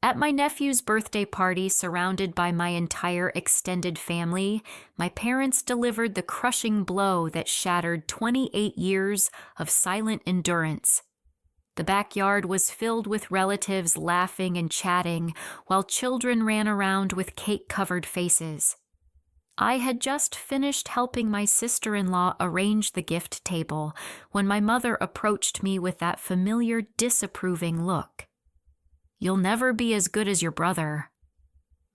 At my nephew's birthday party, surrounded by my entire extended family, my parents delivered the crushing blow that shattered 28 years of silent endurance. The backyard was filled with relatives laughing and chatting, while children ran around with cake-covered faces. I had just finished helping my sister-in-law arrange the gift table when my mother approached me with that familiar, disapproving look. "You'll never be as good as your brother."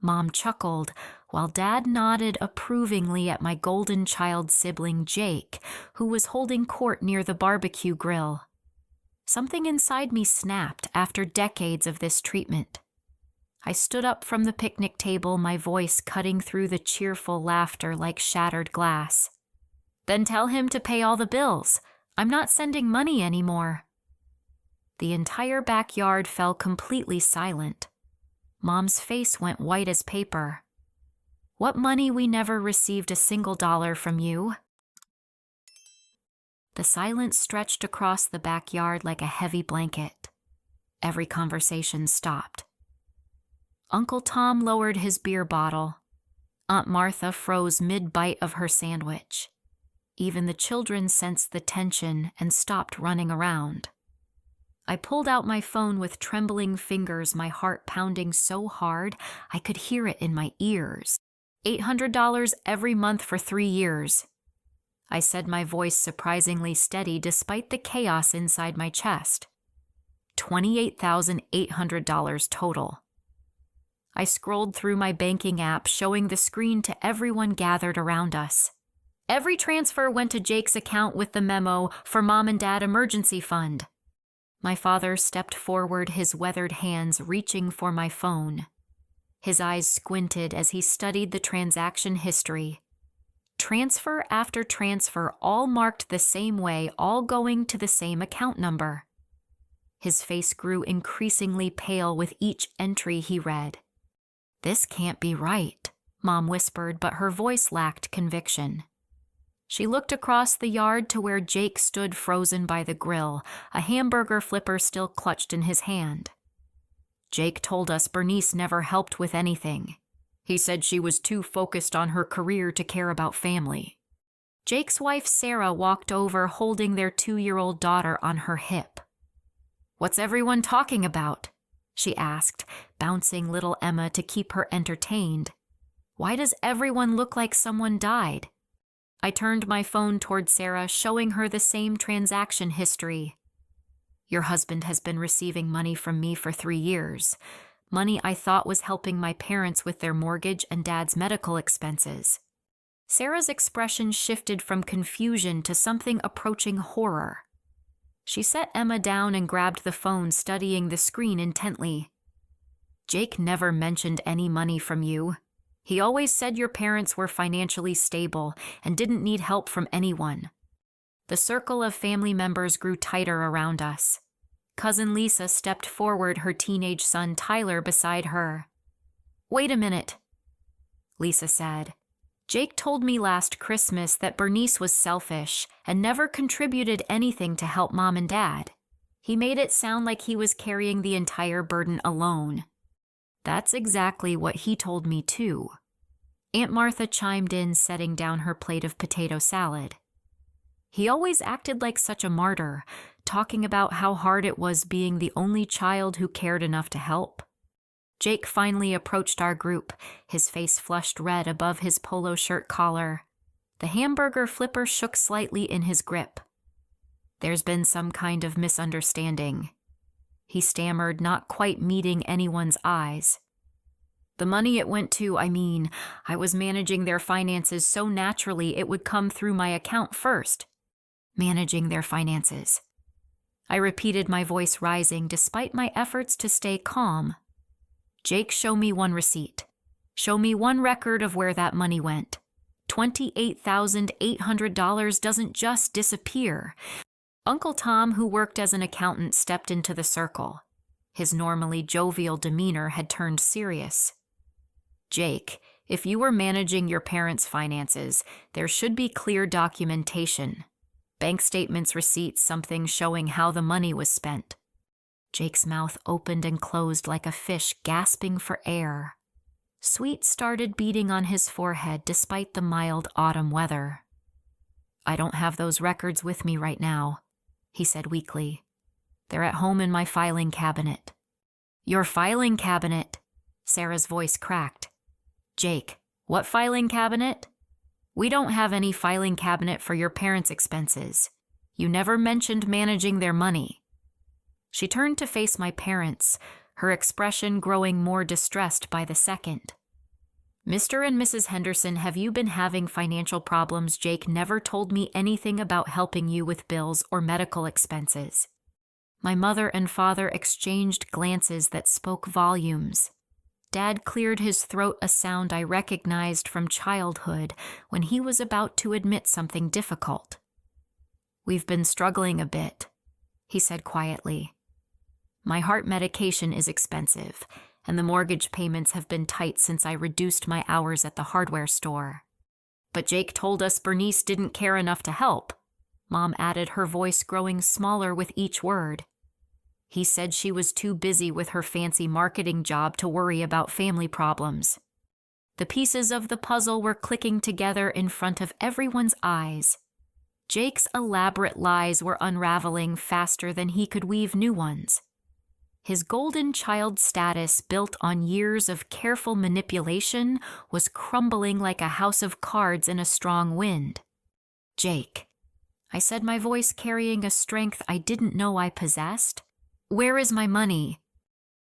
Mom chuckled, while Dad nodded approvingly at my golden child sibling Jake, who was holding court near the barbecue grill. Something inside me snapped after decades of this treatment. I stood up from the picnic table, my voice cutting through the cheerful laughter like shattered glass. "Then tell him to pay all the bills. I'm not sending money anymore." The entire backyard fell completely silent. Mom's face went white as paper. "What money? We never received a single dollar from you." The silence stretched across the backyard like a heavy blanket. Every conversation stopped. Uncle Tom lowered his beer bottle. Aunt Martha froze mid-bite of her sandwich. Even the children sensed the tension and stopped running around. I pulled out my phone with trembling fingers, my heart pounding so hard I could hear it in my ears. $800 every month for 3 years. I said, my voice surprisingly steady despite the chaos inside my chest. $28,800 total. I scrolled through my banking app, showing the screen to everyone gathered around us. Every transfer went to Jake's account with the memo for Mom and Dad Emergency Fund. My father stepped forward, his weathered hands reaching for my phone. His eyes squinted as he studied the transaction history. Transfer after transfer, all marked the same way, all going to the same account number. His face grew increasingly pale with each entry he read. "This can't be right," Mom whispered, but her voice lacked conviction. She looked across the yard to where Jake stood frozen by the grill, a hamburger flipper still clutched in his hand. "Jake told us Bernice never helped with anything. He said she was too focused on her career to care about family." Jake's wife Sarah walked over, holding their 2-year-old daughter on her hip. "What's everyone talking about?" she asked, bouncing little Emma to keep her entertained. "Why does everyone look like someone died?" I turned my phone toward Sarah, showing her the same transaction history. "Your husband has been receiving money from me for 3 years. Money I thought was helping my parents with their mortgage and Dad's medical expenses." Sarah's expression shifted from confusion to something approaching horror. She set Emma down and grabbed the phone, studying the screen intently. "Jake never mentioned any money from you. He always said your parents were financially stable and didn't need help from anyone." The circle of family members grew tighter around us. Cousin Lisa stepped forward, her teenage son Tyler beside her. "Wait a minute," Lisa said. "Jake told me last Christmas that Bernice was selfish and never contributed anything to help Mom and Dad. He made it sound like he was carrying the entire burden alone." "That's exactly what he told me too." Aunt Martha chimed in, setting down her plate of potato salad. "He always acted like such a martyr, talking about how hard it was being the only child who cared enough to help." Jake finally approached our group, his face flushed red above his polo shirt collar. The hamburger flipper shook slightly in his grip. "There's been some kind of misunderstanding," he stammered, not quite meeting anyone's eyes. "The money it went to, I was managing their finances so naturally it would come through my account first." Managing their finances. I repeated, my voice rising despite my efforts to stay calm. "Jake, show me one receipt. Show me one record of where that money went. $28,800 doesn't just disappear." Uncle Tom, who worked as an accountant, stepped into the circle. His normally jovial demeanor had turned serious. "Jake, if you were managing your parents' finances, there should be clear documentation. Bank statements, receipts, something showing how the money was spent." Jake's mouth opened and closed like a fish gasping for air. Sweat started beating on his forehead despite the mild autumn weather. "I don't have those records with me right now," he said weakly. "They're at home in my filing cabinet." "Your filing cabinet?" Sarah's voice cracked. "Jake, what filing cabinet?" "We don't have any filing cabinet for your parents' expenses. You never mentioned managing their money." She turned to face my parents, her expression growing more distressed by the second. "Mr. and Mrs. Henderson, have you been having financial problems? Jake never told me anything about helping you with bills or medical expenses." My mother and father exchanged glances that spoke volumes. Dad cleared his throat, a sound I recognized from childhood when he was about to admit something difficult. "We've been struggling a bit," he said quietly. "My heart medication is expensive, and the mortgage payments have been tight since I reduced my hours at the hardware store." "But Jake told us Bernice didn't care enough to help," Mom added, her voice growing smaller with each word. "He said she was too busy with her fancy marketing job to worry about family problems." The pieces of the puzzle were clicking together in front of everyone's eyes. Jake's elaborate lies were unraveling faster than he could weave new ones. His golden child status, built on years of careful manipulation, was crumbling like a house of cards in a strong wind. "Jake," I said, my voice carrying a strength I didn't know I possessed, "where is my money?"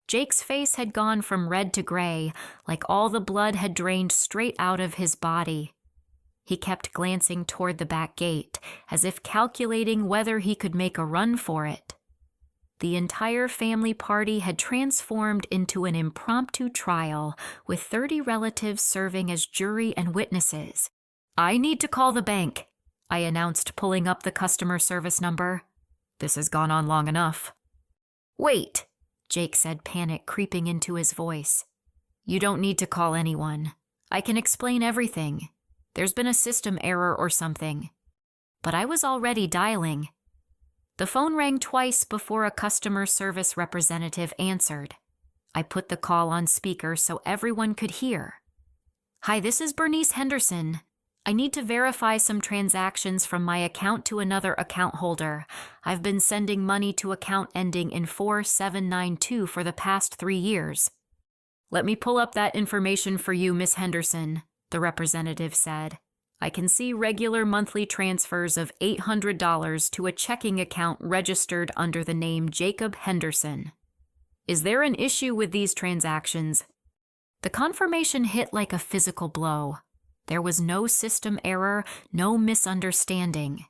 Jake's face had gone from red to gray, like all the blood had drained straight out of his body. He kept glancing toward the back gate, as if calculating whether he could make a run for it. The entire family party had transformed into an impromptu trial, with 30 relatives serving as jury and witnesses. "I need to call the bank," I announced, pulling up the customer service number. "This has gone on long enough." "Wait," Jake said, panic creeping into his voice. "You don't need to call anyone. I can explain everything. There's been a system error or something." But I was already dialing. The phone rang twice before a customer service representative answered. I put the call on speaker so everyone could hear. "Hi, this is Bernice Henderson. I need to verify some transactions from my account to another account holder. I've been sending money to account ending in 4792 for the past 3 years. "Let me pull up that information for you, Miss Henderson," the representative said. "I can see regular monthly transfers of $800 to a checking account registered under the name Jacob Henderson. Is there an issue with these transactions?" The confirmation hit like a physical blow. There was no system error, no misunderstanding.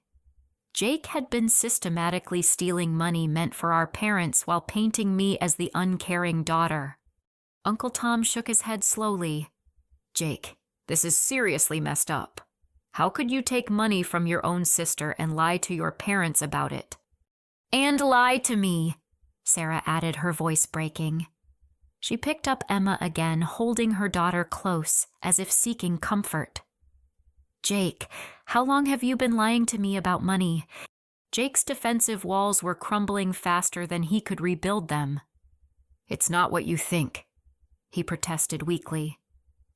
Jake had been systematically stealing money meant for our parents while painting me as the uncaring daughter. Uncle Tom shook his head slowly. "Jake, this is seriously messed up. How could you take money from your own sister and lie to your parents about it?" "And lie to me," Sarah added, her voice breaking. She picked up Emma again, holding her daughter close, as if seeking comfort. "Jake, how long have you been lying to me about money?" Jake's defensive walls were crumbling faster than he could rebuild them. "It's not what you think," he protested weakly.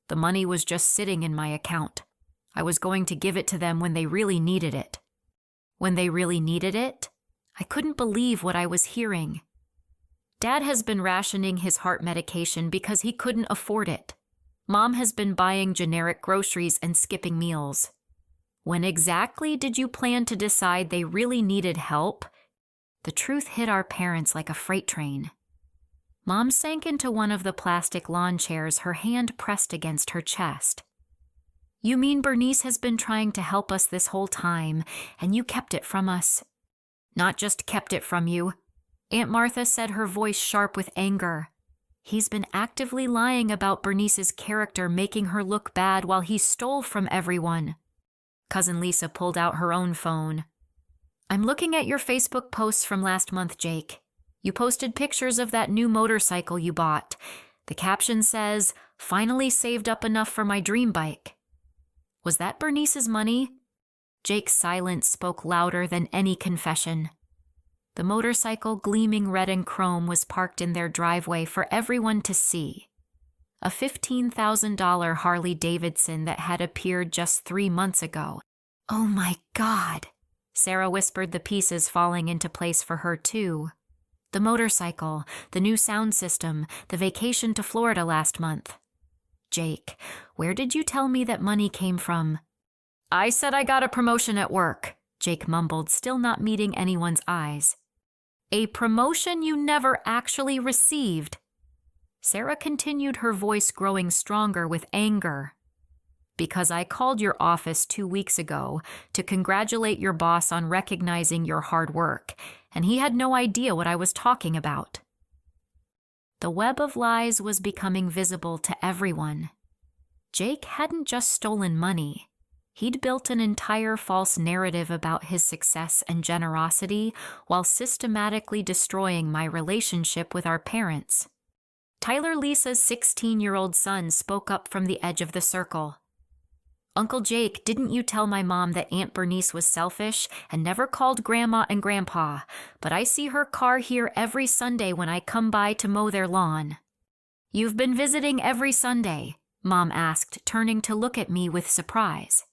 "The money was just sitting in my account. I was going to give it to them when they really needed it." When they really needed it? I couldn't believe what I was hearing. Dad has been rationing his heart medication because he couldn't afford it. Mom has been buying generic groceries and skipping meals. When exactly did you plan to decide they really needed help? The truth hit our parents like a freight train. Mom sank into one of the plastic lawn chairs, her hand pressed against her chest. "You mean Bernice has been trying to help us this whole time, and you kept it from us?" "Not just kept it from you," Aunt Martha said, her voice sharp with anger. "He's been actively lying about Bernice's character, making her look bad while he stole from everyone." Cousin Lisa pulled out her own phone. "I'm looking at your Facebook posts from last month, Jake. You posted pictures of that new motorcycle you bought. The caption says, 'Finally saved up enough for my dream bike.' Was that Bernice's money?" Jake's silence spoke louder than any confession. The motorcycle, gleaming red and chrome, was parked in their driveway for everyone to see. A $15,000 Harley-Davidson that had appeared just 3 months ago. "Oh my God," Sarah whispered, the pieces falling into place for her too. The motorcycle, the new sound system, the vacation to Florida last month. "Jake, where did you tell me that money came from?" "I said I got a promotion at work," Jake mumbled, still not meeting anyone's eyes. "A promotion you never actually received." Sarah continued, her voice growing stronger with anger. "Because I called your office 2 weeks ago to congratulate your boss on recognizing your hard work, and he had no idea what I was talking about." The web of lies was becoming visible to everyone. Jake hadn't just stolen money. He'd built an entire false narrative about his success and generosity while systematically destroying my relationship with our parents. Tyler Lisa's 16-year-old son spoke up from the edge of the circle. "Uncle Jake, didn't you tell my mom that Aunt Bernice was selfish and never called Grandma and Grandpa, but I see her car here every Sunday when I come by to mow their lawn." "You've been visiting every Sunday?" Mom asked, turning to look at me with surprise.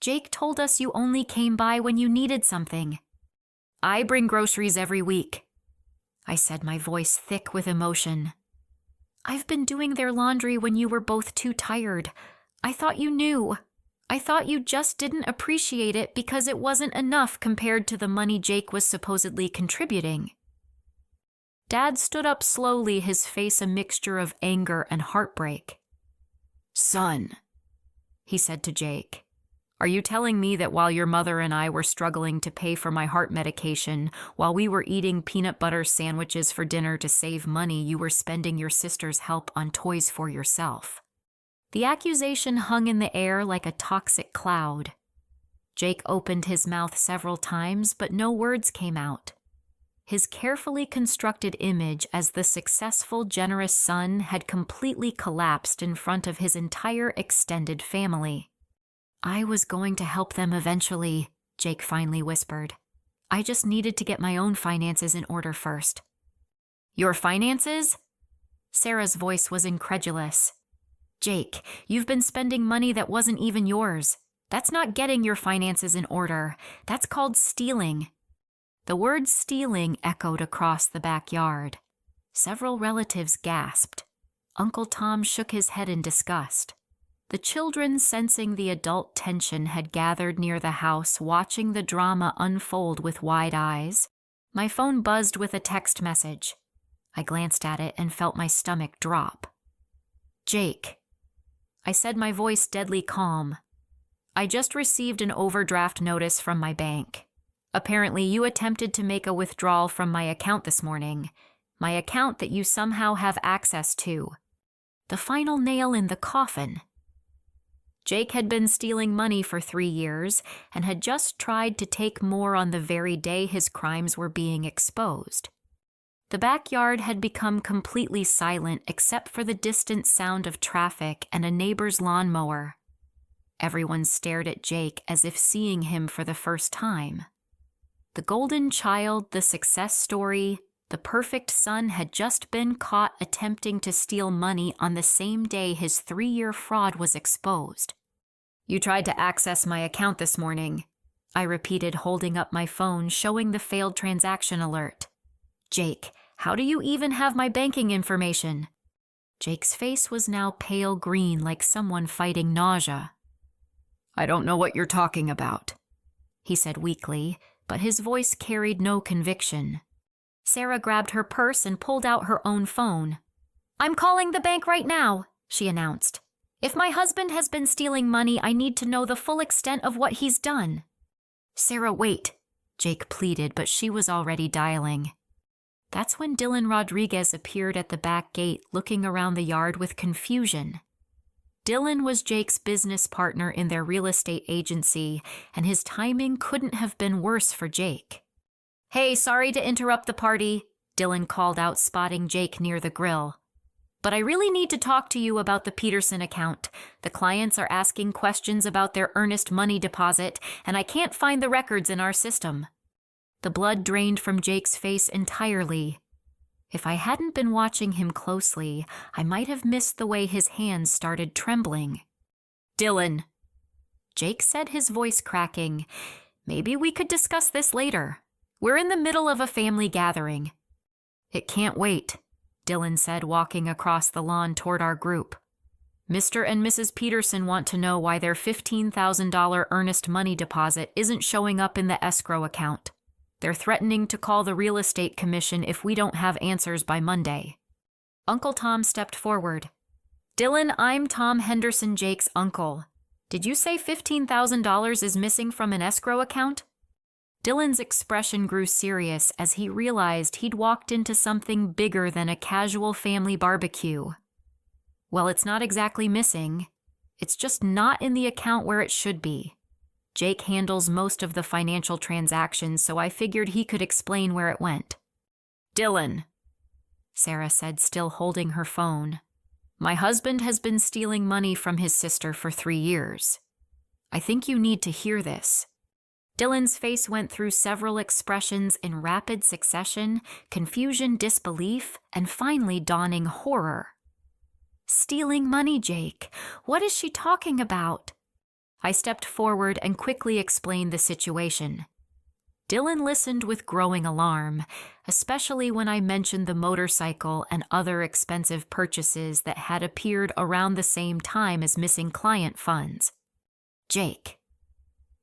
"Jake told us you only came by when you needed something." "I bring groceries every week," I said, my voice thick with emotion. "I've been doing their laundry when you were both too tired. I thought you knew. I thought you just didn't appreciate it because it wasn't enough compared to the money Jake was supposedly contributing." Dad stood up slowly, his face a mixture of anger and heartbreak. "Son," he said to Jake, "are you telling me that while your mother and I were struggling to pay for my heart medication, while we were eating peanut butter sandwiches for dinner to save money, you were spending your sister's help on toys for yourself?" The accusation hung in the air like a toxic cloud. Jake opened his mouth several times, but no words came out. His carefully constructed image as the successful, generous son had completely collapsed in front of his entire extended family. "I was going to help them eventually," Jake finally whispered. "I just needed to get my own finances in order first." "Your finances?" Sarah's voice was incredulous. "Jake, you've been spending money that wasn't even yours. That's not getting your finances in order. That's called stealing." The word stealing echoed across the backyard. Several relatives gasped. Uncle Tom shook his head in disgust. The children, sensing the adult tension, had gathered near the house, watching the drama unfold with wide eyes. My phone buzzed with a text message. I glanced at it and felt my stomach drop. "Jake," I said, my voice deadly calm. "I just received an overdraft notice from my bank. Apparently, you attempted to make a withdrawal from my account this morning. My account that you somehow have access to. The final nail in the coffin." Jake had been stealing money for 3 years and had just tried to take more on the very day his crimes were being exposed. The backyard had become completely silent except for the distant sound of traffic and a neighbor's lawnmower. Everyone stared at Jake as if seeing him for the first time. The golden child, the success story, the perfect son had just been caught attempting to steal money on the same day his 3-year fraud was exposed. "You tried to access my account this morning," I repeated, holding up my phone, showing the failed transaction alert. "Jake, how do you even have my banking information?" Jake's face was now pale green, like someone fighting nausea. "I don't know what you're talking about," he said weakly, but his voice carried no conviction. Sarah grabbed her purse and pulled out her own phone. "I'm calling the bank right now," she announced. "If my husband has been stealing money, I need to know the full extent of what he's done." "Sarah, wait," Jake pleaded, but she was already dialing. That's when Dylan Rodriguez appeared at the back gate, looking around the yard with confusion. Dylan was Jake's business partner in their real estate agency, and his timing couldn't have been worse for Jake. "Hey, sorry to interrupt the party," Dylan called out, spotting Jake near the grill. "But I really need to talk to you about the Peterson account. The clients are asking questions about their earnest money deposit, and I can't find the records in our system." The blood drained from Jake's face entirely. If I hadn't been watching him closely, I might have missed the way his hands started trembling. "Dylan," Jake said, his voice cracking. "Maybe we could discuss this later. We're in the middle of a family gathering." "It can't wait," Dylan said, walking across the lawn toward our group. "Mr. and Mrs. Peterson want to know why their $15,000 earnest money deposit isn't showing up in the escrow account. They're threatening to call the real estate commission if we don't have answers by Monday." Uncle Tom stepped forward. "Dylan, I'm Tom Henderson, Jake's uncle. Did you say $15,000 is missing from an escrow account?" Dylan's expression grew serious as he realized he'd walked into something bigger than a casual family barbecue. "Well, it's not exactly missing. It's just not in the account where it should be. Jake handles most of the financial transactions, so I figured he could explain where it went." "Dylan," Sarah said, still holding her phone, "my husband has been stealing money from his sister for 3 years. I think you need to hear this." Dylan's face went through several expressions in rapid succession: confusion, disbelief, and finally dawning horror. "Stealing money, Jake? What is she talking about?" I stepped forward and quickly explained the situation. Dylan listened with growing alarm, especially when I mentioned the motorcycle and other expensive purchases that had appeared around the same time as missing client funds. "Jake,"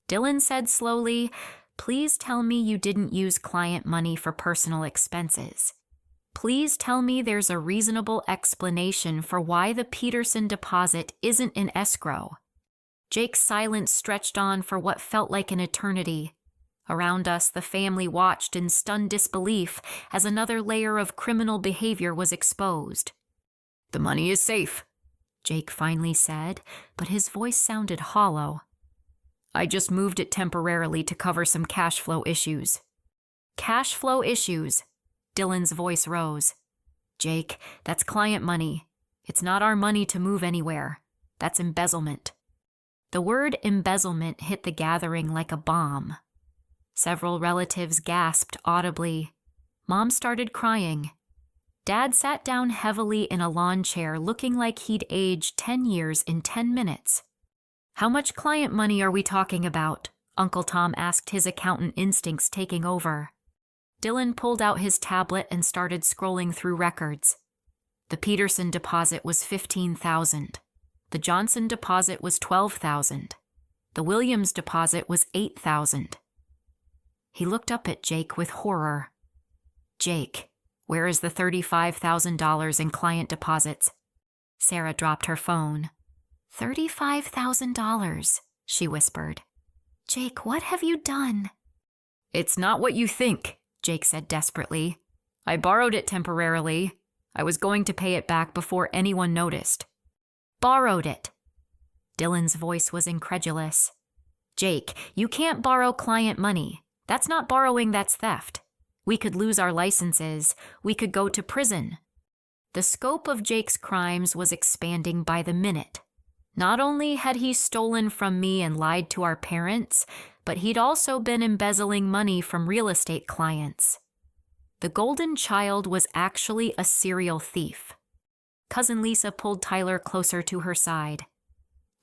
Dylan said slowly, "please tell me you didn't use client money for personal expenses. Please tell me there's a reasonable explanation for why the Peterson deposit isn't in escrow." Jake's silence stretched on for what felt like an eternity. Around us, the family watched in stunned disbelief as another layer of criminal behavior was exposed. "The money is safe," Jake finally said, but his voice sounded hollow. "I just moved it temporarily to cover some cash flow issues." "Cash flow issues?" Dylan's voice rose. "Jake, that's client money. It's not our money to move anywhere. That's embezzlement." The word embezzlement hit the gathering like a bomb. Several relatives gasped audibly. Mom started crying. Dad sat down heavily in a lawn chair, looking like he'd aged 10 years in 10 minutes. "How much client money are we talking about?" Uncle Tom asked, his accountant instincts taking over. Dylan pulled out his tablet and started scrolling through records. The Peterson deposit was $15,000. The Johnson deposit was $12,000. The Williams deposit was $8,000. He looked up at Jake with horror. "Jake, where is the $35,000 in client deposits?" Sarah dropped her phone. $35,000, she whispered. "Jake, what have you done?" "It's not what you think," Jake said desperately. "I borrowed it temporarily. I was going to pay it back before anyone noticed." "Borrowed it?" Dylan's voice was incredulous. "Jake, you can't borrow client money. That's not borrowing, that's theft. We could lose our licenses. We could go to prison." The scope of Jake's crimes was expanding by the minute. Not only had he stolen from me and lied to our parents, but he'd also been embezzling money from real estate clients. The golden child was actually a serial thief. Cousin Lisa pulled Tyler closer to her side.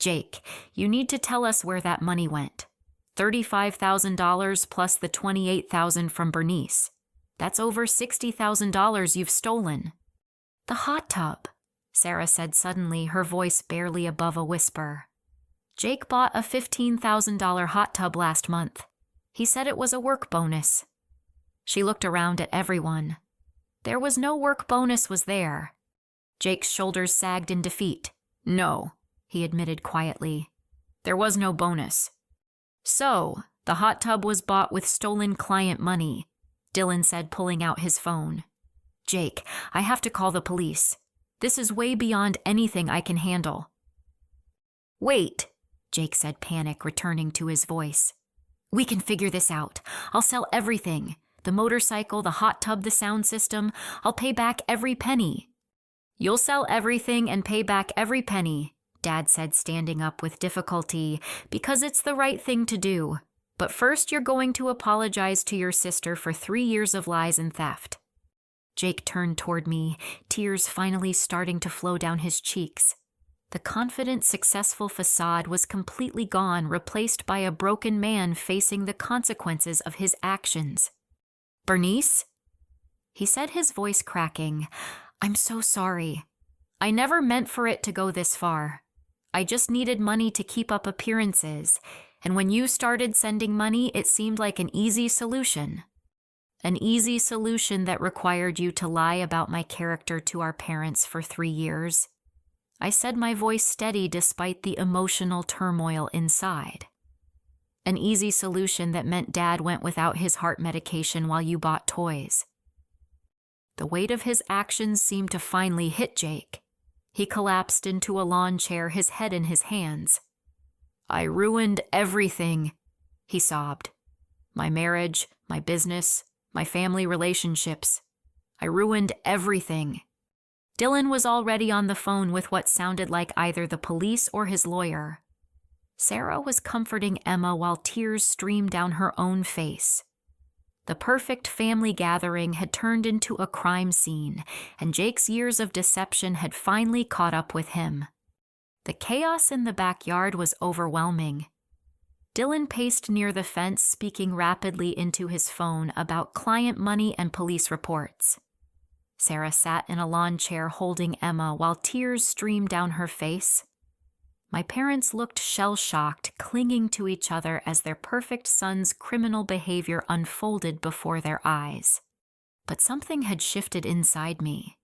"Jake, you need to tell us where that money went. $35,000 plus the $28,000 from Bernice. That's over $60,000 you've stolen." "The hot tub," Sarah said suddenly, her voice barely above a whisper. "Jake bought a $15,000 hot tub last month. He said it was a work bonus." She looked around at everyone. There was no work bonus, was there? Jake's shoulders sagged in defeat. "No," he admitted quietly. "There was no bonus." "So, the hot tub was bought with stolen client money," Dylan said, pulling out his phone. "Jake, I have to call the police. This is way beyond anything I can handle." "Wait," Jake said, panic returning to his voice. "We can figure this out. I'll sell everything. The motorcycle, the hot tub, the sound system. I'll pay back every penny." "You'll sell everything and pay back every penny," Dad said, standing up with difficulty, "because it's the right thing to do. But first you're going to apologize to your sister for 3 years of lies and theft." Jake turned toward me, tears finally starting to flow down his cheeks. The confident, successful facade was completely gone, replaced by a broken man facing the consequences of his actions. "Bernice?" he said, his voice cracking. "I'm so sorry. I never meant for it to go this far. I just needed money to keep up appearances, and when you started sending money, it seemed like an easy solution. An easy solution that required you to lie about my character to our parents for 3 years. I said, my voice steady despite the emotional turmoil inside. An easy solution that meant Dad went without his heart medication while you bought toys." The weight of his actions seemed to finally hit Jake. He collapsed into a lawn chair, his head in his hands. "I ruined everything," he sobbed. "My marriage, my business, my family relationships. I ruined everything." Dylan was already on the phone with what sounded like either the police or his lawyer. Sarah was comforting Emma while tears streamed down her own face. The perfect family gathering had turned into a crime scene, and Jake's years of deception had finally caught up with him. The chaos in the backyard was overwhelming. Dylan paced near the fence, speaking rapidly into his phone about client money and police reports. Sarah sat in a lawn chair holding Emma while tears streamed down her face. My parents looked shell-shocked, clinging to each other as their perfect son's criminal behavior unfolded before their eyes. But something had shifted inside me.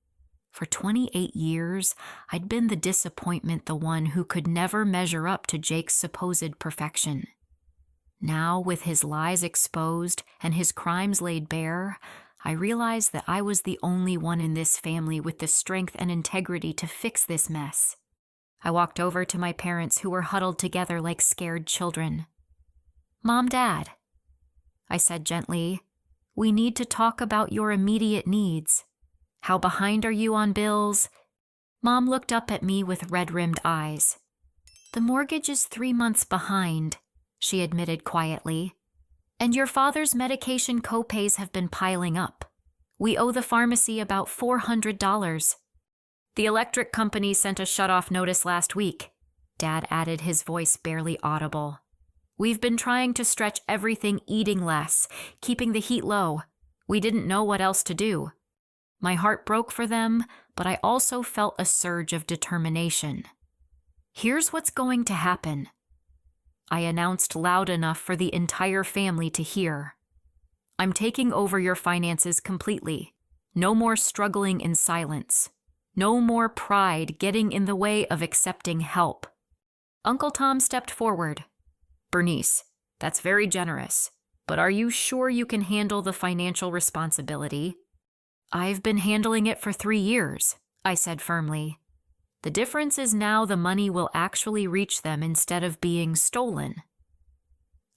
For 28 years, I'd been the disappointment, the one who could never measure up to Jake's supposed perfection. Now, with his lies exposed and his crimes laid bare, I realized that I was the only one in this family with the strength and integrity to fix this mess. I walked over to my parents, who were huddled together like scared children. "Mom, Dad," I said gently, "we need to talk about your immediate needs. How behind are you on bills?" Mom looked up at me with red-rimmed eyes. "The mortgage is 3 months behind," she admitted quietly. "And your father's medication copays have been piling up. We owe the pharmacy about $400. The electric company sent a shut-off notice last week," Dad added, his voice barely audible. "We've been trying to stretch everything, eating less, keeping the heat low. We didn't know what else to do." My heart broke for them, but I also felt a surge of determination. "Here's what's going to happen," I announced loud enough for the entire family to hear. "I'm taking over your finances completely. No more struggling in silence. No more pride getting in the way of accepting help." Uncle Tom stepped forward. "Bernice, that's very generous, but are you sure you can handle the financial responsibility?" "I've been handling it for 3 years, I said firmly. "The difference is now the money will actually reach them instead of being stolen."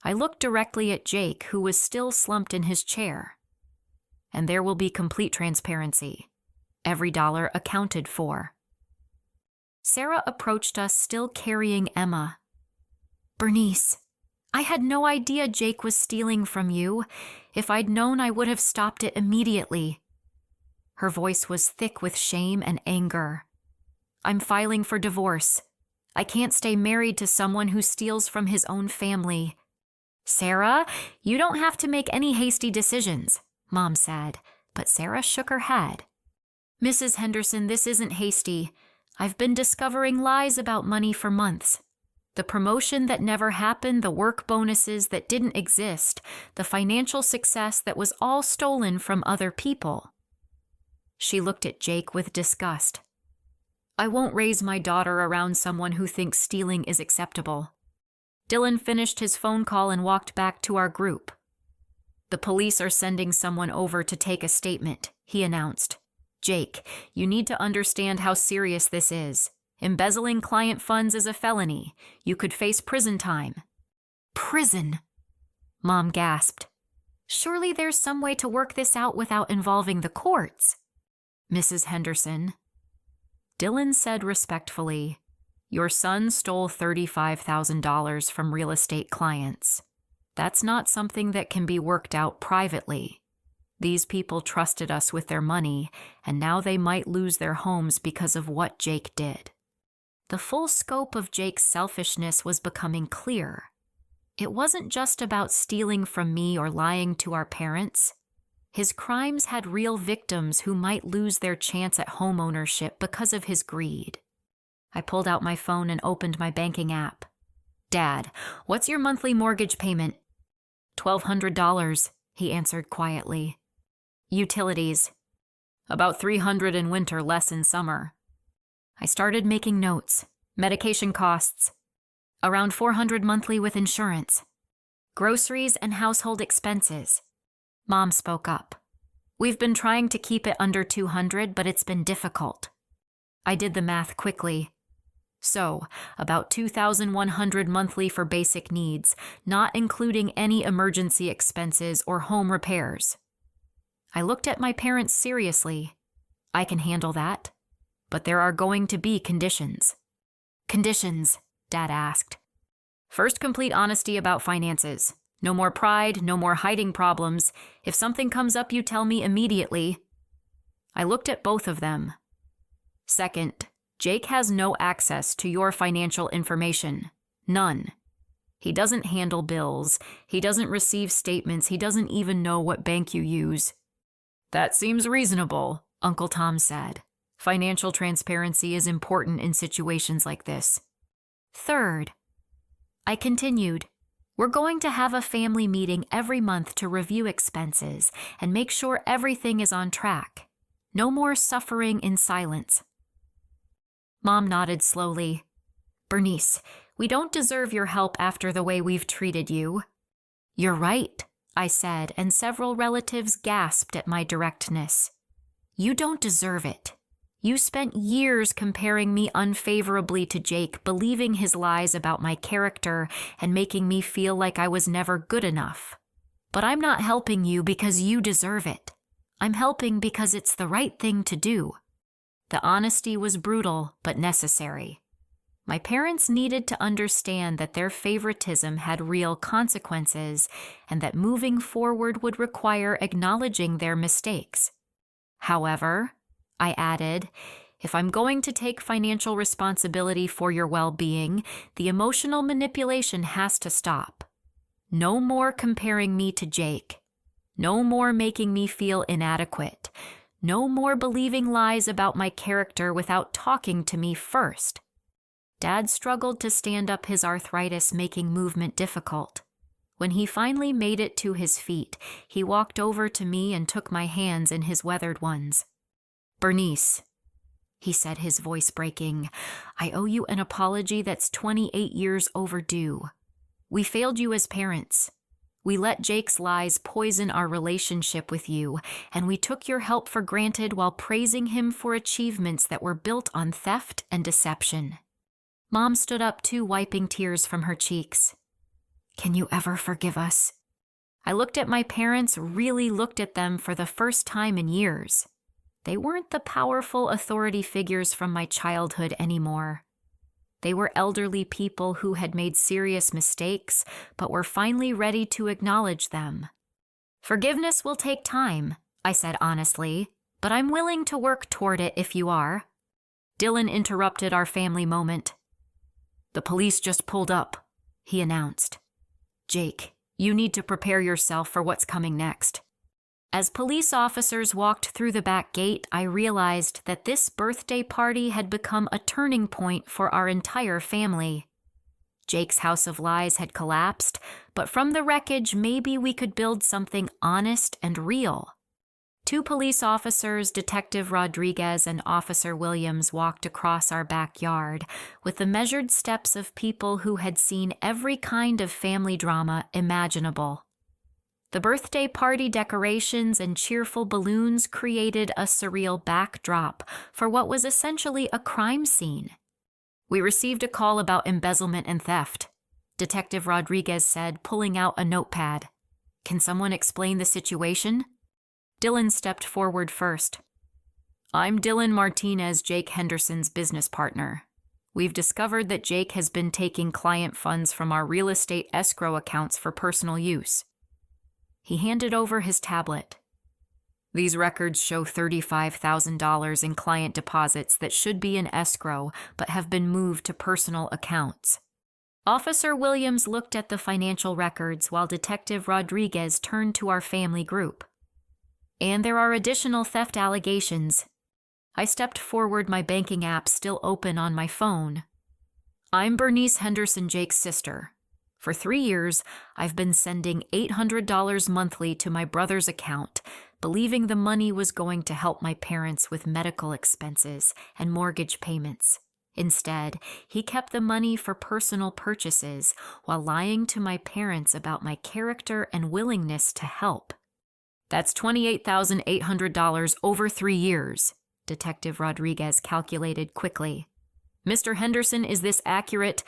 I looked directly at Jake, who was still slumped in his chair. "And there will be complete transparency. Every dollar accounted for." Sarah approached us, still carrying Emma. "Bernice, I had no idea Jake was stealing from you. If I'd known, I would have stopped it immediately." Her voice was thick with shame and anger. "I'm filing for divorce. I can't stay married to someone who steals from his own family." "Sarah, you don't have to make any hasty decisions," Mom said, but Sarah shook her head. "Mrs. Henderson, this isn't hasty. I've been discovering lies about money for months. The promotion that never happened, the work bonuses that didn't exist, the financial success that was all stolen from other people." She looked at Jake with disgust. "I won't raise my daughter around someone who thinks stealing is acceptable." Dylan finished his phone call and walked back to our group. "The police are sending someone over to take a statement," he announced. "Jake, you need to understand how serious this is. Embezzling client funds is a felony. You could face prison time." "Prison?" Mom gasped. "Surely there's some way to work this out without involving the courts." "Mrs. Henderson," Dylan said respectfully, "your son stole $35,000 from real estate clients. That's not something that can be worked out privately. These people trusted us with their money, and now they might lose their homes because of what Jake did. The full scope of Jake's selfishness was becoming clear. It wasn't just about stealing from me or lying to our parents. His crimes had real victims who might lose their chance at homeownership because of his greed. I pulled out my phone and opened my banking app. "Dad, what's your monthly mortgage payment?" $1,200, he answered quietly. "Utilities?" "About $300 in winter, less in summer." I started making notes. Medication costs. Around $400 monthly with insurance. Groceries and household expenses. Mom spoke up. "We've been trying to keep it under $200, but it's been difficult." I did the math quickly. So, about $2,100 monthly for basic needs, not including any emergency expenses or home repairs. I looked at my parents seriously. "I can handle that. But there are going to be conditions." "Conditions?" Dad asked. "First, complete honesty about finances. No more pride, no more hiding problems. If something comes up, you tell me immediately." I looked at both of them. "Second, Jake has no access to your financial information. None. He doesn't handle bills. He doesn't receive statements. He doesn't even know what bank you use." "That seems reasonable," Uncle Tom said. "Financial transparency is important in situations like this." "Third," I continued, "we're going to have a family meeting every month to review expenses and make sure everything is on track. No more suffering in silence." Mom nodded slowly. "Bernice, we don't deserve your help after the way we've treated you." "You're right," I said, and several relatives gasped at my directness. "You don't deserve it. You spent years comparing me unfavorably to Jake, believing his lies about my character and making me feel like I was never good enough. But I'm not helping you because you deserve it. I'm helping because it's the right thing to do." The honesty was brutal, but necessary. My parents needed to understand that their favoritism had real consequences and that moving forward would require acknowledging their mistakes. "However," I added, "if I'm going to take financial responsibility for your well-being, the emotional manipulation has to stop. No more comparing me to Jake. No more making me feel inadequate. No more believing lies about my character without talking to me first." Dad struggled to stand up, his arthritis making movement difficult. When he finally made it to his feet, he walked over to me and took my hands in his weathered ones. "Bernice," he said, his voice breaking, "I owe you an apology that's 28 years overdue. We failed you as parents. We let Jake's lies poison our relationship with you, and we took your help for granted while praising him for achievements that were built on theft and deception." Mom stood up too, wiping tears from her cheeks. "Can you ever forgive us?" I looked at my parents, really looked at them for the first time in years. They weren't the powerful authority figures from my childhood anymore. They were elderly people who had made serious mistakes, but were finally ready to acknowledge them. "Forgiveness will take time," I said honestly, "but I'm willing to work toward it if you are." Dylan interrupted our family moment. "The police just pulled up," he announced. "Jake, you need to prepare yourself for what's coming next." As police officers walked through the back gate, I realized that this birthday party had become a turning point for our entire family. Jake's house of lies had collapsed, but from the wreckage, maybe we could build something honest and real. Two police officers, Detective Rodriguez and Officer Williams, walked across our backyard with the measured steps of people who had seen every kind of family drama imaginable. The birthday party decorations and cheerful balloons created a surreal backdrop for what was essentially a crime scene. "We received a call about embezzlement and theft," Detective Rodriguez said, pulling out a notepad. "Can someone explain the situation?" Dylan stepped forward first. "I'm Dylan Martinez, Jake Henderson's business partner. We've discovered that Jake has been taking client funds from our real estate escrow accounts for personal use. He handed over his tablet. These records show $35,000 in client deposits that should be in escrow but have been moved to personal accounts. Officer Williams looked at the financial records while Detective Rodriguez turned to our family group. And there are additional theft allegations. I stepped forward, my banking app still open on my phone. I'm Bernice Henderson, Jake's sister. For 3 years, I've been sending $800 monthly to my brother's account, believing the money was going to help my parents with medical expenses and mortgage payments. Instead, he kept the money for personal purchases while lying to my parents about my character and willingness to help. That's $28,800 over 3 years, Detective Rodriguez calculated quickly. Mr. Henderson, is this accurate?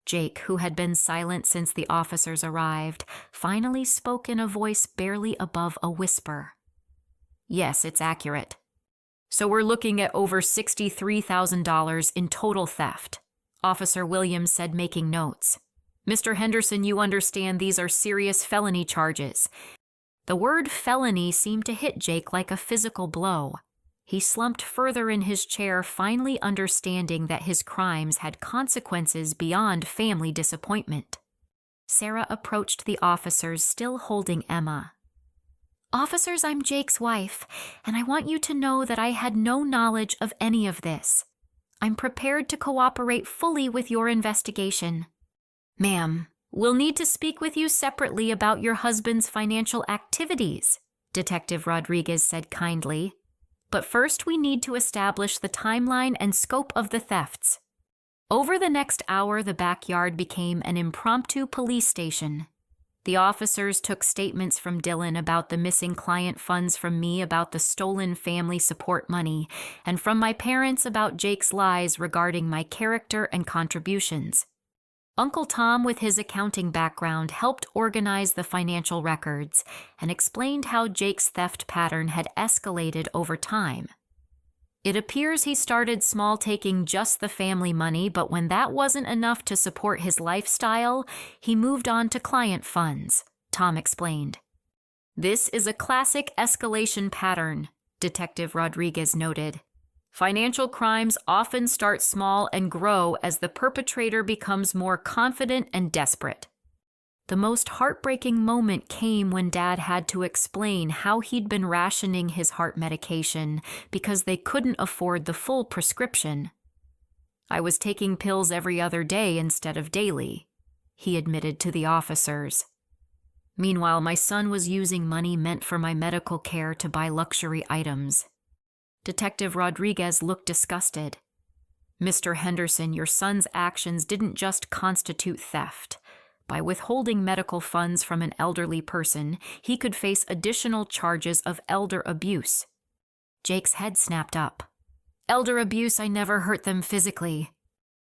Jake, who had been silent since the officers arrived, finally spoke in a voice barely above a whisper. Yes, it's accurate. So we're looking at over $63,000 in total theft, Officer Williams said, making notes. Mr. Henderson, you understand these are serious felony charges. The word felony seemed to hit Jake like a physical blow. He slumped further in his chair, finally understanding that his crimes had consequences beyond family disappointment. Sarah approached the officers, still holding Emma. Officers, I'm Jake's wife, and I want you to know that I had no knowledge of any of this. I'm prepared to cooperate fully with your investigation. Ma'am, we'll need to speak with you separately about your husband's financial activities, Detective Rodriguez said kindly. But first we need to establish the timeline and scope of the thefts. Over the next hour, the backyard became an impromptu police station. The officers took statements from Dylan about the missing client funds, from me about the stolen family support money, and from my parents about Jake's lies regarding my character and contributions. Uncle Tom, with his accounting background, helped organize the financial records and explained how Jake's theft pattern had escalated over time. It appears he started small, taking just the family money, but when that wasn't enough to support his lifestyle, he moved on to client funds, Tom explained. This is a classic escalation pattern, Detective Rodriguez noted. Financial crimes often start small and grow as the perpetrator becomes more confident and desperate. The most heartbreaking moment came when Dad had to explain how he'd been rationing his heart medication because they couldn't afford the full prescription. I was taking pills every other day instead of daily, he admitted to the officers. Meanwhile, my son was using money meant for my medical care to buy luxury items. Detective Rodriguez looked disgusted. Mr. Henderson, your son's actions didn't just constitute theft. By withholding medical funds from an elderly person, he could face additional charges of elder abuse. Jake's head snapped up. Elder abuse, I never hurt them physically.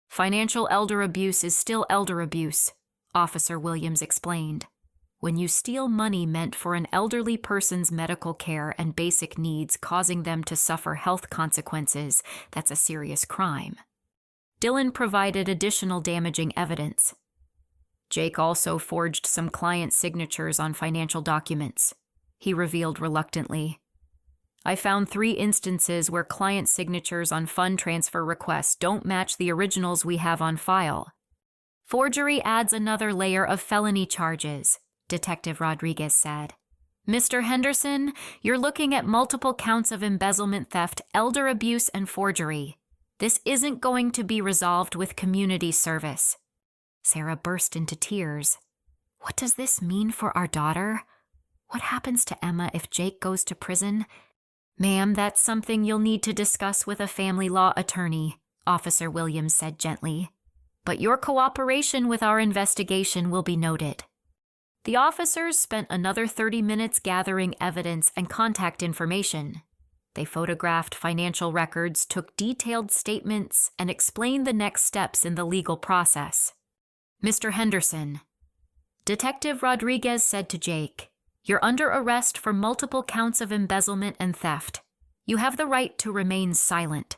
Financial elder abuse is still elder abuse, Officer Williams explained. When you steal money meant for an elderly person's medical care and basic needs, causing them to suffer health consequences, that's a serious crime. Dylan provided additional damaging evidence. Jake also forged some client signatures on financial documents, he revealed reluctantly. I found 3 instances where client signatures on fund transfer requests don't match the originals we have on file. Forgery adds another layer of felony charges, Detective Rodriguez said. Mr. Henderson, you're looking at multiple counts of embezzlement, theft, elder abuse, and forgery. This isn't going to be resolved with community service. Sarah burst into tears. What does this mean for our daughter? What happens to Emma if Jake goes to prison? Ma'am, that's something you'll need to discuss with a family law attorney, Officer Williams said gently. But your cooperation with our investigation will be noted. The officers spent another 30 minutes gathering evidence and contact information. They photographed financial records, took detailed statements, and explained the next steps in the legal process. Mr. Henderson, Detective Rodriguez said to Jake, you're under arrest for multiple counts of embezzlement and theft. You have the right to remain silent.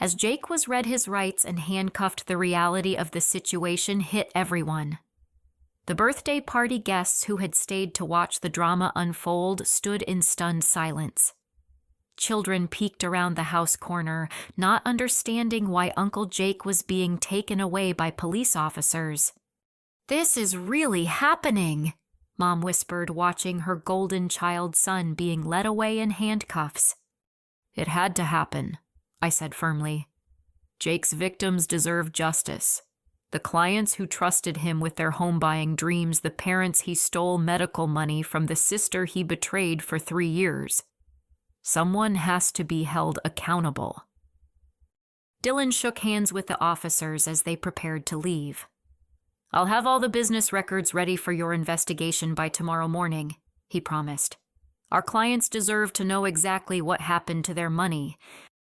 As Jake was read his rights and handcuffed, the reality of the situation hit everyone. The birthday party guests who had stayed to watch the drama unfold stood in stunned silence. Children peeked around the house corner, not understanding why Uncle Jake was being taken away by police officers. "This is really happening," Mom whispered, watching her golden child son being led away in handcuffs. "It had to happen," I said firmly. "Jake's victims deserve justice. The clients who trusted him with their home-buying dreams, the parents he stole medical money from, the sister he betrayed for 3 years. Someone has to be held accountable." Dylan shook hands with the officers as they prepared to leave. "I'll have all the business records ready for your investigation by tomorrow morning," he promised. "Our clients deserve to know exactly what happened to their money."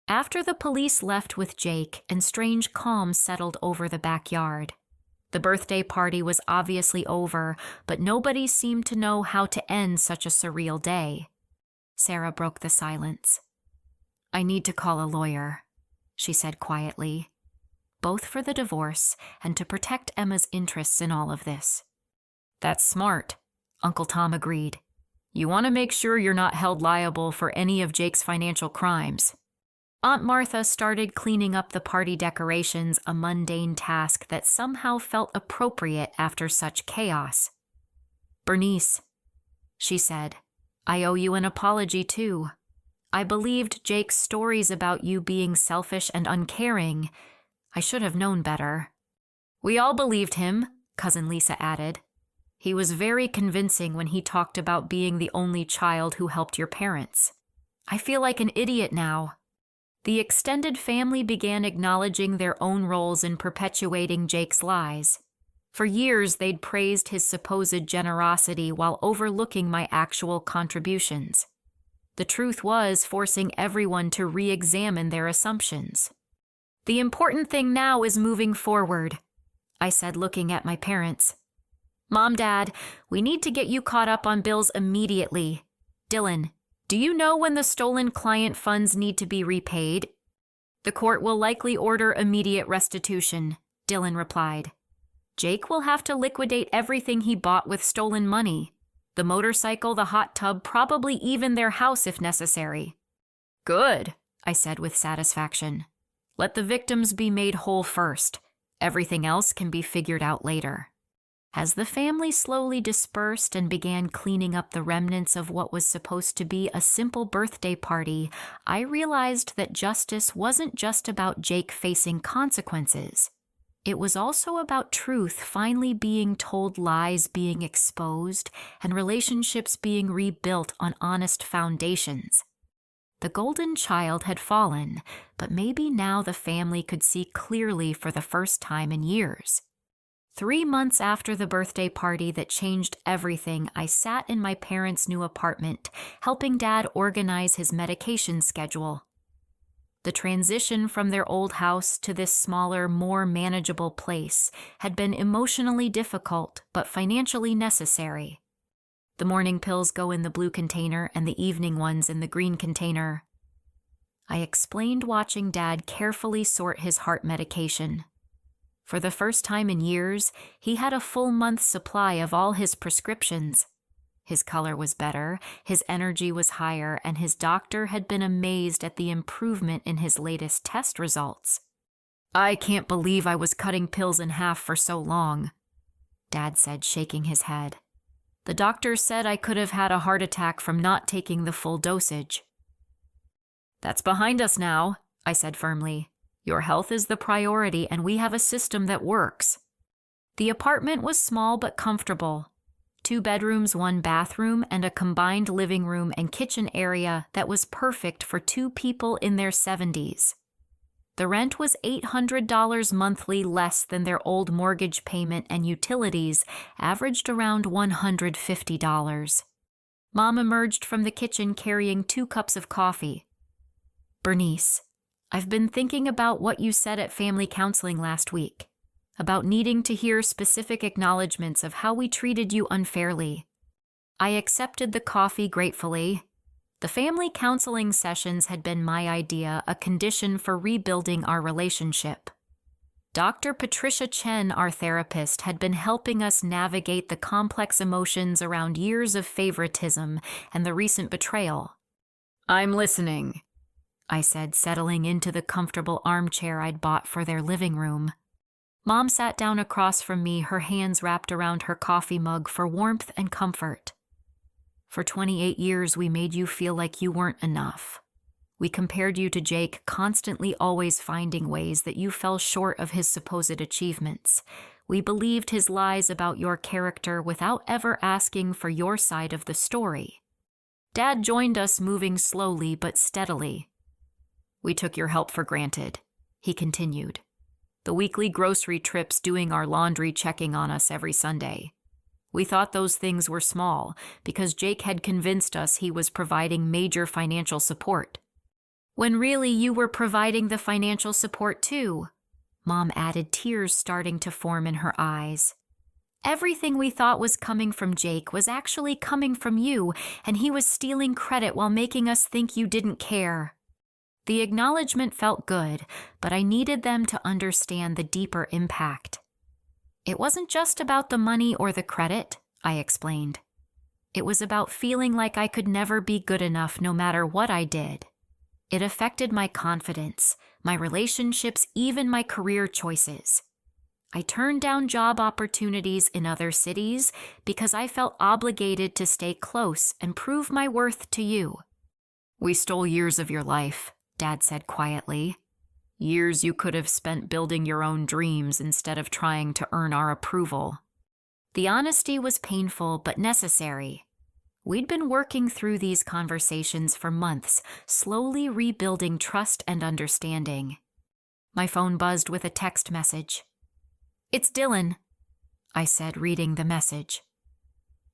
After the police left with Jake, and strange calm settled over the backyard. The birthday party was obviously over, but nobody seemed to know how to end such a surreal day. Sarah broke the silence. "I need to call a lawyer," she said quietly, both for the divorce and to protect Emma's interests in all of this. "That's smart," Uncle Tom agreed. "You want to make sure you're not held liable for any of Jake's financial crimes." Aunt Martha started cleaning up the party decorations, a mundane task that somehow felt appropriate after such chaos. "Bernice," she said, "I owe you an apology too. I believed Jake's stories about you being selfish and uncaring. I should have known better." "We all believed him," Cousin Lisa added. "He was very convincing when he talked about being the only child who helped your parents. I feel like an idiot now." The extended family began acknowledging their own roles in perpetuating Jake's lies. For years, they'd praised his supposed generosity while overlooking my actual contributions. The truth was forcing everyone to re-examine their assumptions. "The important thing now is moving forward," I said, looking at my parents. "Mom, Dad, we need to get you caught up on bills immediately. Dylan, do you know when the stolen client funds need to be repaid?" "The court will likely order immediate restitution," Dylan replied. "Jake will have to liquidate everything he bought with stolen money. The motorcycle, the hot tub, probably even their house if necessary." "Good," I said with satisfaction. "Let the victims be made whole first. Everything else can be figured out later." As the family slowly dispersed and began cleaning up the remnants of what was supposed to be a simple birthday party, I realized that justice wasn't just about Jake facing consequences. It was also about truth finally being told, lies being exposed, and relationships being rebuilt on honest foundations. The golden child had fallen, but maybe now the family could see clearly for the first time in years. 3 months after the birthday party that changed everything, I sat in my parents' new apartment, helping Dad organize his medication schedule. The transition from their old house to this smaller, more manageable place had been emotionally difficult, but financially necessary. The morning pills go in the blue container and the evening ones in the green container. I explained, watching Dad carefully sort his heart medication. For the first time in years, he had a full month's supply of all his prescriptions. His color was better, his energy was higher, and his doctor had been amazed at the improvement in his latest test results. "I can't believe I was cutting pills in half for so long," Dad said, shaking his head. "The doctor said I could have had a heart attack from not taking the full dosage." "That's behind us now," I said firmly. "Your health is the priority, and we have a system that works." The apartment was small but comfortable. 2 bedrooms, 1 bathroom, and a combined living room and kitchen area that was perfect for 2 people in their 70s. The rent was $800 monthly, less than their old mortgage payment, and utilities averaged around $150. Mom emerged from the kitchen carrying 2 cups of coffee. "Bernice, I've been thinking about what you said at family counseling last week, about needing to hear specific acknowledgments of how we treated you unfairly." I accepted the coffee gratefully. The family counseling sessions had been my idea, a condition for rebuilding our relationship. Dr. Patricia Chen, our therapist, had been helping us navigate the complex emotions around years of favoritism and the recent betrayal. "I'm listening," I said, settling into the comfortable armchair I'd bought for their living room. Mom sat down across from me, her hands wrapped around her coffee mug for warmth and comfort. "For 28 years, we made you feel like you weren't enough. We compared you to Jake, constantly always finding ways that you fell short of his supposed achievements. We believed his lies about your character without ever asking for your side of the story." Dad joined us, moving slowly but steadily. "We took your help for granted," he continued. "The weekly grocery trips, doing our laundry, checking on us every Sunday. We thought those things were small because Jake had convinced us he was providing major financial support. When really you were providing the financial support too," Mom added, tears starting to form in her eyes. "Everything we thought was coming from Jake was actually coming from you, and he was stealing credit while making us think you didn't care." The acknowledgement felt good, but I needed them to understand the deeper impact. "It wasn't just about the money or the credit," I explained. "It was about feeling like I could never be good enough no matter what I did. It affected my confidence, my relationships, even my career choices. I turned down job opportunities in other cities because I felt obligated to stay close and prove my worth to you." "We stole years of your life," Dad said quietly. "Years you could have spent building your own dreams instead of trying to earn our approval." The honesty was painful but necessary. We'd been working through these conversations for months, slowly rebuilding trust and understanding. My phone buzzed with a text message. "It's Dylan," I said, reading the message.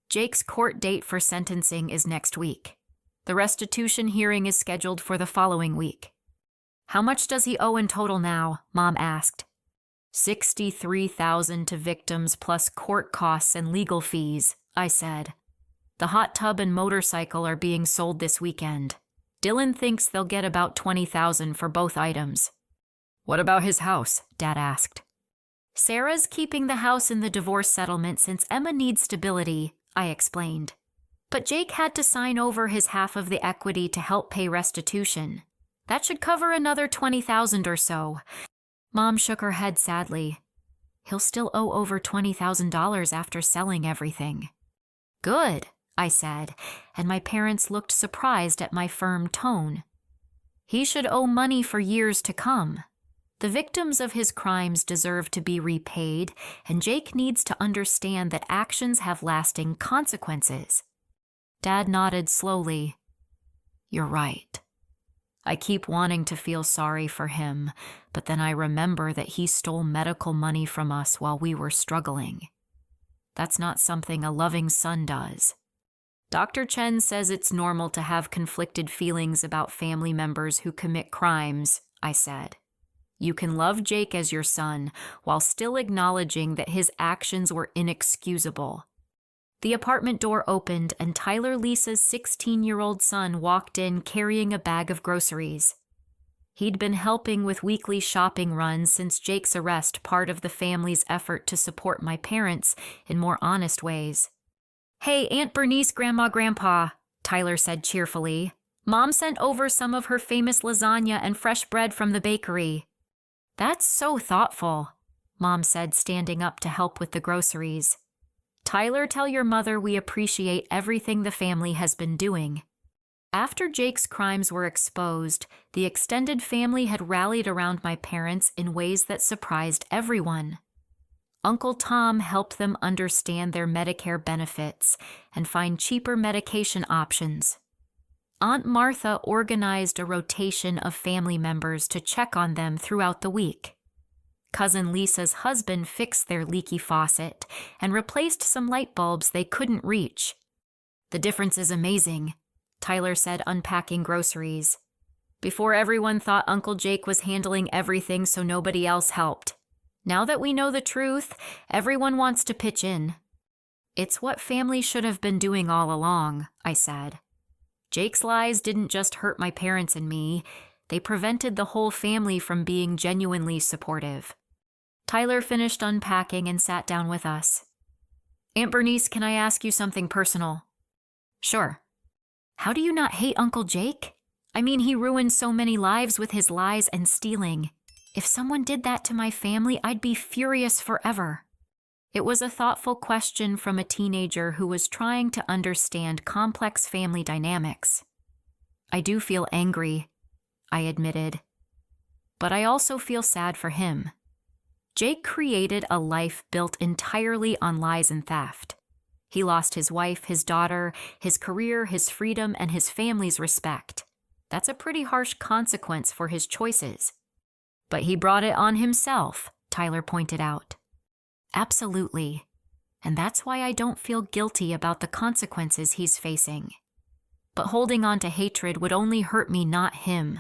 "Jake's court date for sentencing is next week. The restitution hearing is scheduled for the following week." "How much does he owe in total now?" Mom asked. $63,000 to victims plus court costs and legal fees, I said. "The hot tub and motorcycle are being sold this weekend. Dylan thinks they'll get about $20,000 for both items." "What about his house?" Dad asked. "Sarah's keeping the house in the divorce settlement since Emma needs stability," I explained. "But Jake had to sign over his half of the equity to help pay restitution. That should cover another $20,000 or so." Mom shook her head sadly. "He'll still owe over $20,000 after selling everything." "Good," I said, and my parents looked surprised at my firm tone. "He should owe money for years to come. The victims of his crimes deserve to be repaid, and Jake needs to understand that actions have lasting consequences." Dad nodded slowly. "You're right. I keep wanting to feel sorry for him, but then I remember that he stole medical money from us while we were struggling. That's not something a loving son does." "Dr. Chen says it's normal to have conflicted feelings about family members who commit crimes," I said. "You can love Jake as your son while still acknowledging that his actions were inexcusable." The apartment door opened and Tyler Lisa's 16-year-old son walked in carrying a bag of groceries. He'd been helping with weekly shopping runs since Jake's arrest, part of the family's effort to support my parents in more honest ways. "Hey, Aunt Bernice, Grandma, Grandpa," Tyler said cheerfully. "Mom sent over some of her famous lasagna and fresh bread from the bakery." "That's so thoughtful," Mom said, standing up to help with the groceries. "Tyler, tell your mother we appreciate everything the family has been doing." After Jake's crimes were exposed, the extended family had rallied around my parents in ways that surprised everyone. Uncle Tom helped them understand their Medicare benefits and find cheaper medication options. Aunt Martha organized a rotation of family members to check on them throughout the week. Cousin Lisa's husband fixed their leaky faucet and replaced some light bulbs they couldn't reach. "The difference is amazing," Tyler said, unpacking groceries. "Before, everyone thought Uncle Jake was handling everything so nobody else helped. Now that we know the truth, everyone wants to pitch in." "It's what family should have been doing all along," I said. Jake's lies didn't just hurt my parents and me, they prevented the whole family from being genuinely supportive. Tyler finished unpacking and sat down with us. Aunt Bernice, can I ask you something personal? Sure. How do you not hate Uncle Jake? I mean, he ruined so many lives with his lies and stealing. If someone did that to my family, I'd be furious forever. It was a thoughtful question from a teenager who was trying to understand complex family dynamics. I do feel angry, I admitted. But I also feel sad for him. Jake created a life built entirely on lies and theft. He lost his wife, his daughter, his career, his freedom, and his family's respect. That's a pretty harsh consequence for his choices. But he brought it on himself, Tyler pointed out. Absolutely. And that's why I don't feel guilty about the consequences he's facing. But holding on to hatred would only hurt me, not him.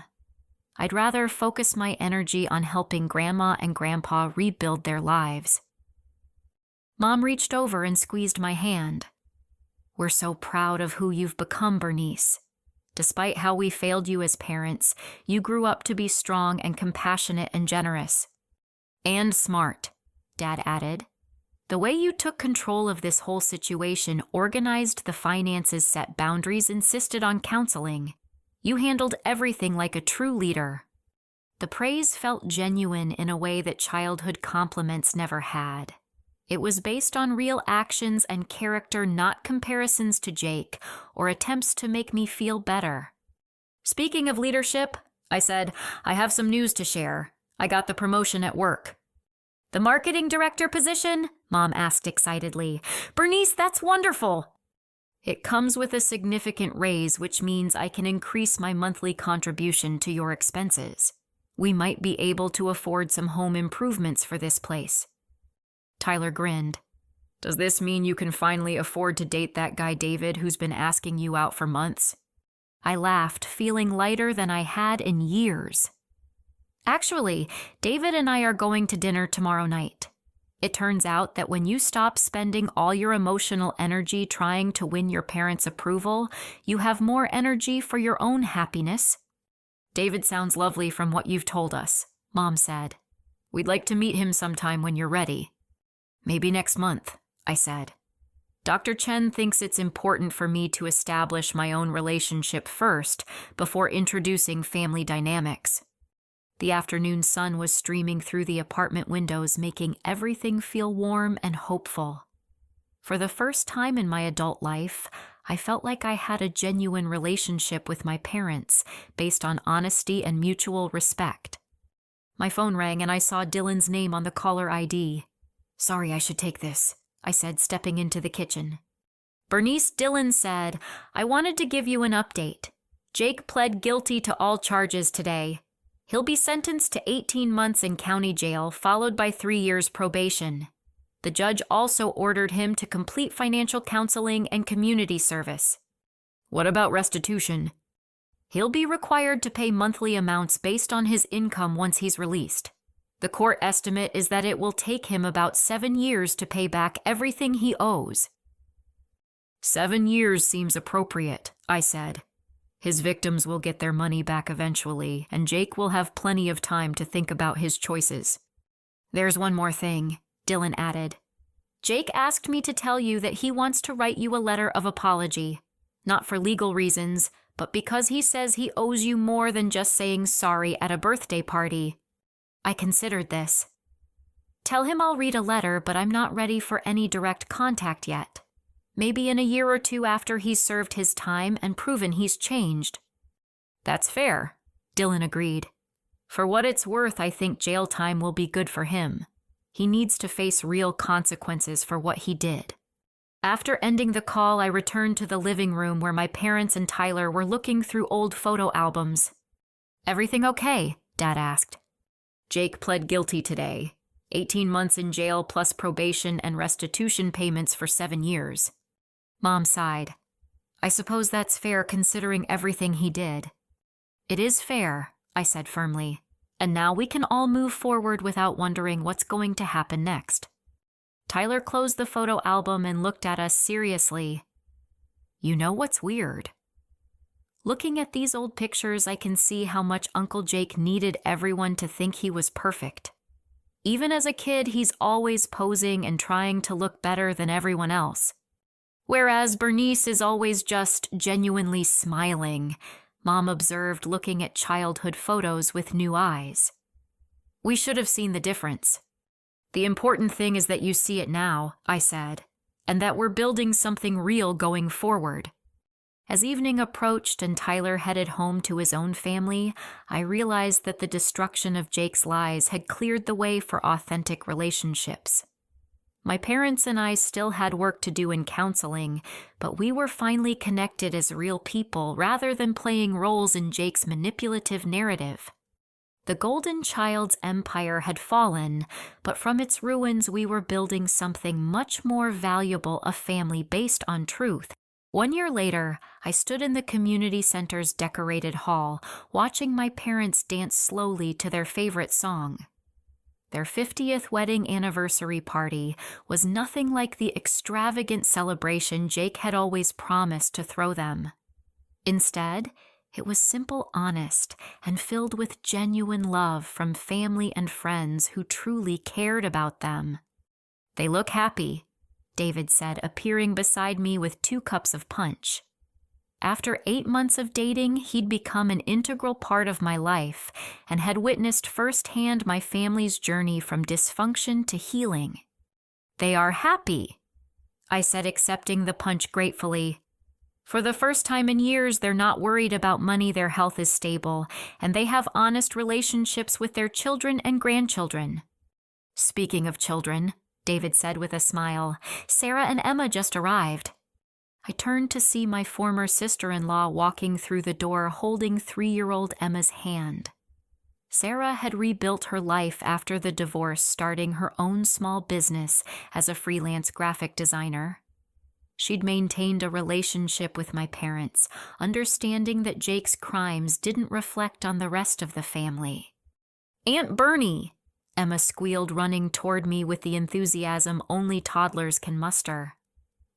I'd rather focus my energy on helping Grandma and Grandpa rebuild their lives. Mom reached over and squeezed my hand. We're so proud of who you've become, Bernice. Despite how we failed you as parents, you grew up to be strong and compassionate and generous. And smart, Dad added. The way you took control of this whole situation, organized the finances, set boundaries, insisted on counseling. You handled everything like a true leader. The praise felt genuine in a way that childhood compliments never had. It was based on real actions and character, not comparisons to Jake or attempts to make me feel better. Speaking of leadership, I said, I have some news to share. I got the promotion at work. The marketing director position? Mom asked excitedly. Bernice, that's wonderful. It comes with a significant raise, which means I can increase my monthly contribution to your expenses. We might be able to afford some home improvements for this place. Tyler grinned. Does this mean you can finally afford to date that guy David who's been asking you out for months? I laughed, feeling lighter than I had in years. Actually, David and I are going to dinner tomorrow night. It turns out that when you stop spending all your emotional energy trying to win your parents' approval, you have more energy for your own happiness. David sounds lovely from what you've told us, Mom said. We'd like to meet him sometime when you're ready. Maybe next month, I said. Dr. Chen thinks it's important for me to establish my own relationship first before introducing family dynamics. The afternoon sun was streaming through the apartment windows, making everything feel warm and hopeful. For the first time in my adult life, I felt like I had a genuine relationship with my parents based on honesty and mutual respect. My phone rang and I saw Dylan's name on the caller ID. Sorry, I should take this, I said, stepping into the kitchen. Bernice, Dylan said, I wanted to give you an update. Jake pled guilty to all charges today. He'll be sentenced to 18 months in county jail, followed by 3 years probation. The judge also ordered him to complete financial counseling and community service. What about restitution? He'll be required to pay monthly amounts based on his income once he's released. The court estimate is that it will take him about 7 years to pay back everything he owes. 7 years seems appropriate, I said. His victims will get their money back eventually, and Jake will have plenty of time to think about his choices. There's one more thing, Dylan added. Jake asked me to tell you that he wants to write you a letter of apology, not for legal reasons, but because he says he owes you more than just saying sorry at a birthday party. I considered this. Tell him I'll read a letter, but I'm not ready for any direct contact yet. Maybe in a year or two after he's served his time and proven he's changed. That's fair, Dylan agreed. For what it's worth, I think jail time will be good for him. He needs to face real consequences for what he did. After ending the call, I returned to the living room where my parents and Tyler were looking through old photo albums. Everything okay? Dad asked. Jake pled guilty today. 18 months in jail plus probation and restitution payments for 7 years. Mom sighed. I suppose that's fair considering everything he did. It is fair, I said firmly. And now we can all move forward without wondering what's going to happen next. Tyler closed the photo album and looked at us seriously. You know what's weird? Looking at these old pictures, I can see how much Uncle Jake needed everyone to think he was perfect. Even as a kid, he's always posing and trying to look better than everyone else. Whereas Bernice is always just genuinely smiling, Mom observed, looking at childhood photos with new eyes. We should have seen the difference. The important thing is that you see it now, I said, and that we're building something real going forward. As evening approached and Tyler headed home to his own family, I realized that the destruction of Jake's lies had cleared the way for authentic relationships. My parents and I still had work to do in counseling, but we were finally connected as real people rather than playing roles in Jake's manipulative narrative. The Golden Child's empire had fallen, but from its ruins we were building something much more valuable, a family based on truth. 1 year later, I stood in the community center's decorated hall, watching my parents dance slowly to their favorite song. Their 50th wedding anniversary party was nothing like the extravagant celebration Jake had always promised to throw them. Instead, it was simple, honest, and filled with genuine love from family and friends who truly cared about them. "They look happy," David said, appearing beside me with 2 cups of punch. After 8 months of dating, he'd become an integral part of my life and had witnessed firsthand my family's journey from dysfunction to healing. "They are happy," I said, accepting the punch gratefully. "For the first time in years, they're not worried about money, their health is stable, and they have honest relationships with their children and grandchildren." "Speaking of children," David said with a smile, "Sarah and Emma just arrived." I turned to see my former sister-in-law walking through the door holding 3-year-old Emma's hand. Sarah had rebuilt her life after the divorce, starting her own small business as a freelance graphic designer. She'd maintained a relationship with my parents, understanding that Jake's crimes didn't reflect on the rest of the family. "Aunt Bernie!" Emma squealed, running toward me with the enthusiasm only toddlers can muster.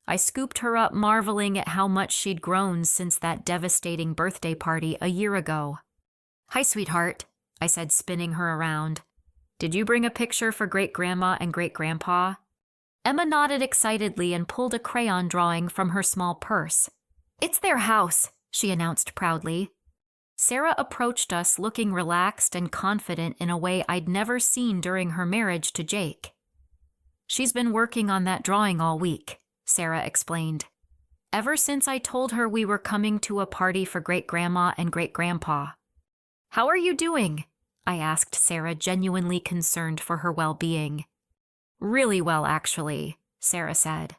I scooped her up, marveling at how much she'd grown since that devastating birthday party a year ago. "Hi, sweetheart," I said, spinning her around. "Did you bring a picture for Great-Grandma and Great-Grandpa?" Emma nodded excitedly and pulled a crayon drawing from her small purse. "It's their house," she announced proudly. Sarah approached us, looking relaxed and confident in a way I'd never seen during her marriage to Jake. "She's been working on that drawing all week," Sarah explained. "Ever since I told her we were coming to a party for Great-Grandma and Great-Grandpa." "How are you doing?" I asked Sarah, genuinely concerned for her well-being. "Really well, actually," Sarah said.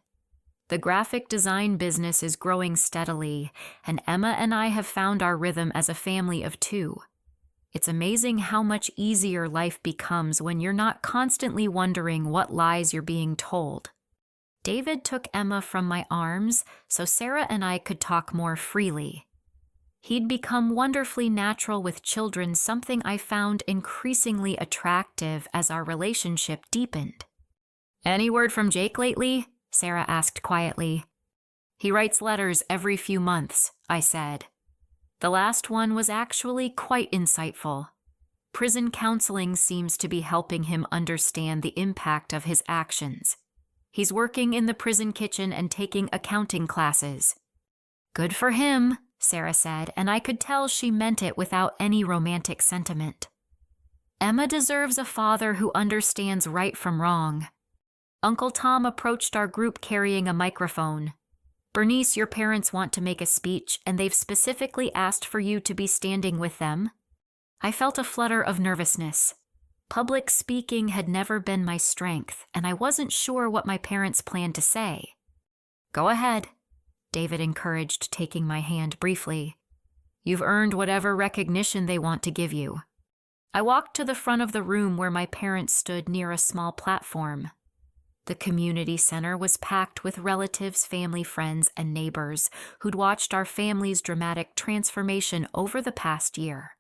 "The graphic design business is growing steadily, and Emma and I have found our rhythm as a family of 2. It's amazing how much easier life becomes when you're not constantly wondering what lies you're being told." David took Emma from my arms so Sarah and I could talk more freely. He'd become wonderfully natural with children, something I found increasingly attractive as our relationship deepened. "Any word from Jake lately?" Sarah asked quietly. "He writes letters every few months," I said. The last one was actually quite insightful. Prison counseling seems to be helping him understand the impact of his actions. He's working in the prison kitchen and taking accounting classes. "Good for him," Sarah said, and I could tell she meant it without any romantic sentiment. "Emma deserves a father who understands right from wrong." Uncle Tom approached our group carrying a microphone. "Bernice, your parents want to make a speech, and they've specifically asked for you to be standing with them." I felt a flutter of nervousness. Public speaking had never been my strength, and I wasn't sure what my parents planned to say. "Go ahead," David encouraged, taking my hand briefly. "You've earned whatever recognition they want to give you." I walked to the front of the room where my parents stood near a small platform. The community center was packed with relatives, family, friends, and neighbors who'd watched our family's dramatic transformation over the past year.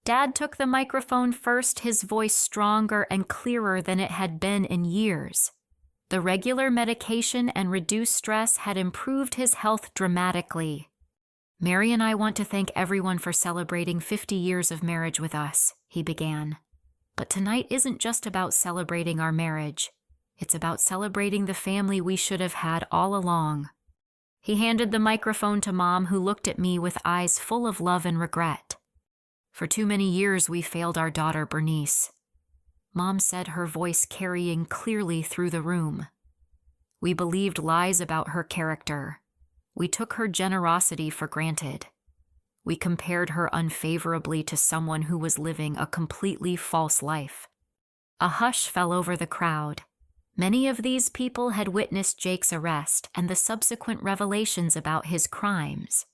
Dad took the microphone first, his voice stronger and clearer than it had been in years. The regular medication and reduced stress had improved his health dramatically. Mary and I want to thank everyone for celebrating 50 years of marriage with us, he began. But tonight isn't just about celebrating our marriage. It's about celebrating the family we should have had all along. He handed the microphone to Mom, who looked at me with eyes full of love and regret. For too many years, we failed our daughter, Bernice. Mom said, her voice carrying clearly through the room. We believed lies about her character. We took her generosity for granted. We compared her unfavorably to someone who was living a completely false life. A hush fell over the crowd. Many of these people had witnessed Jake's arrest and the subsequent revelations about his crimes.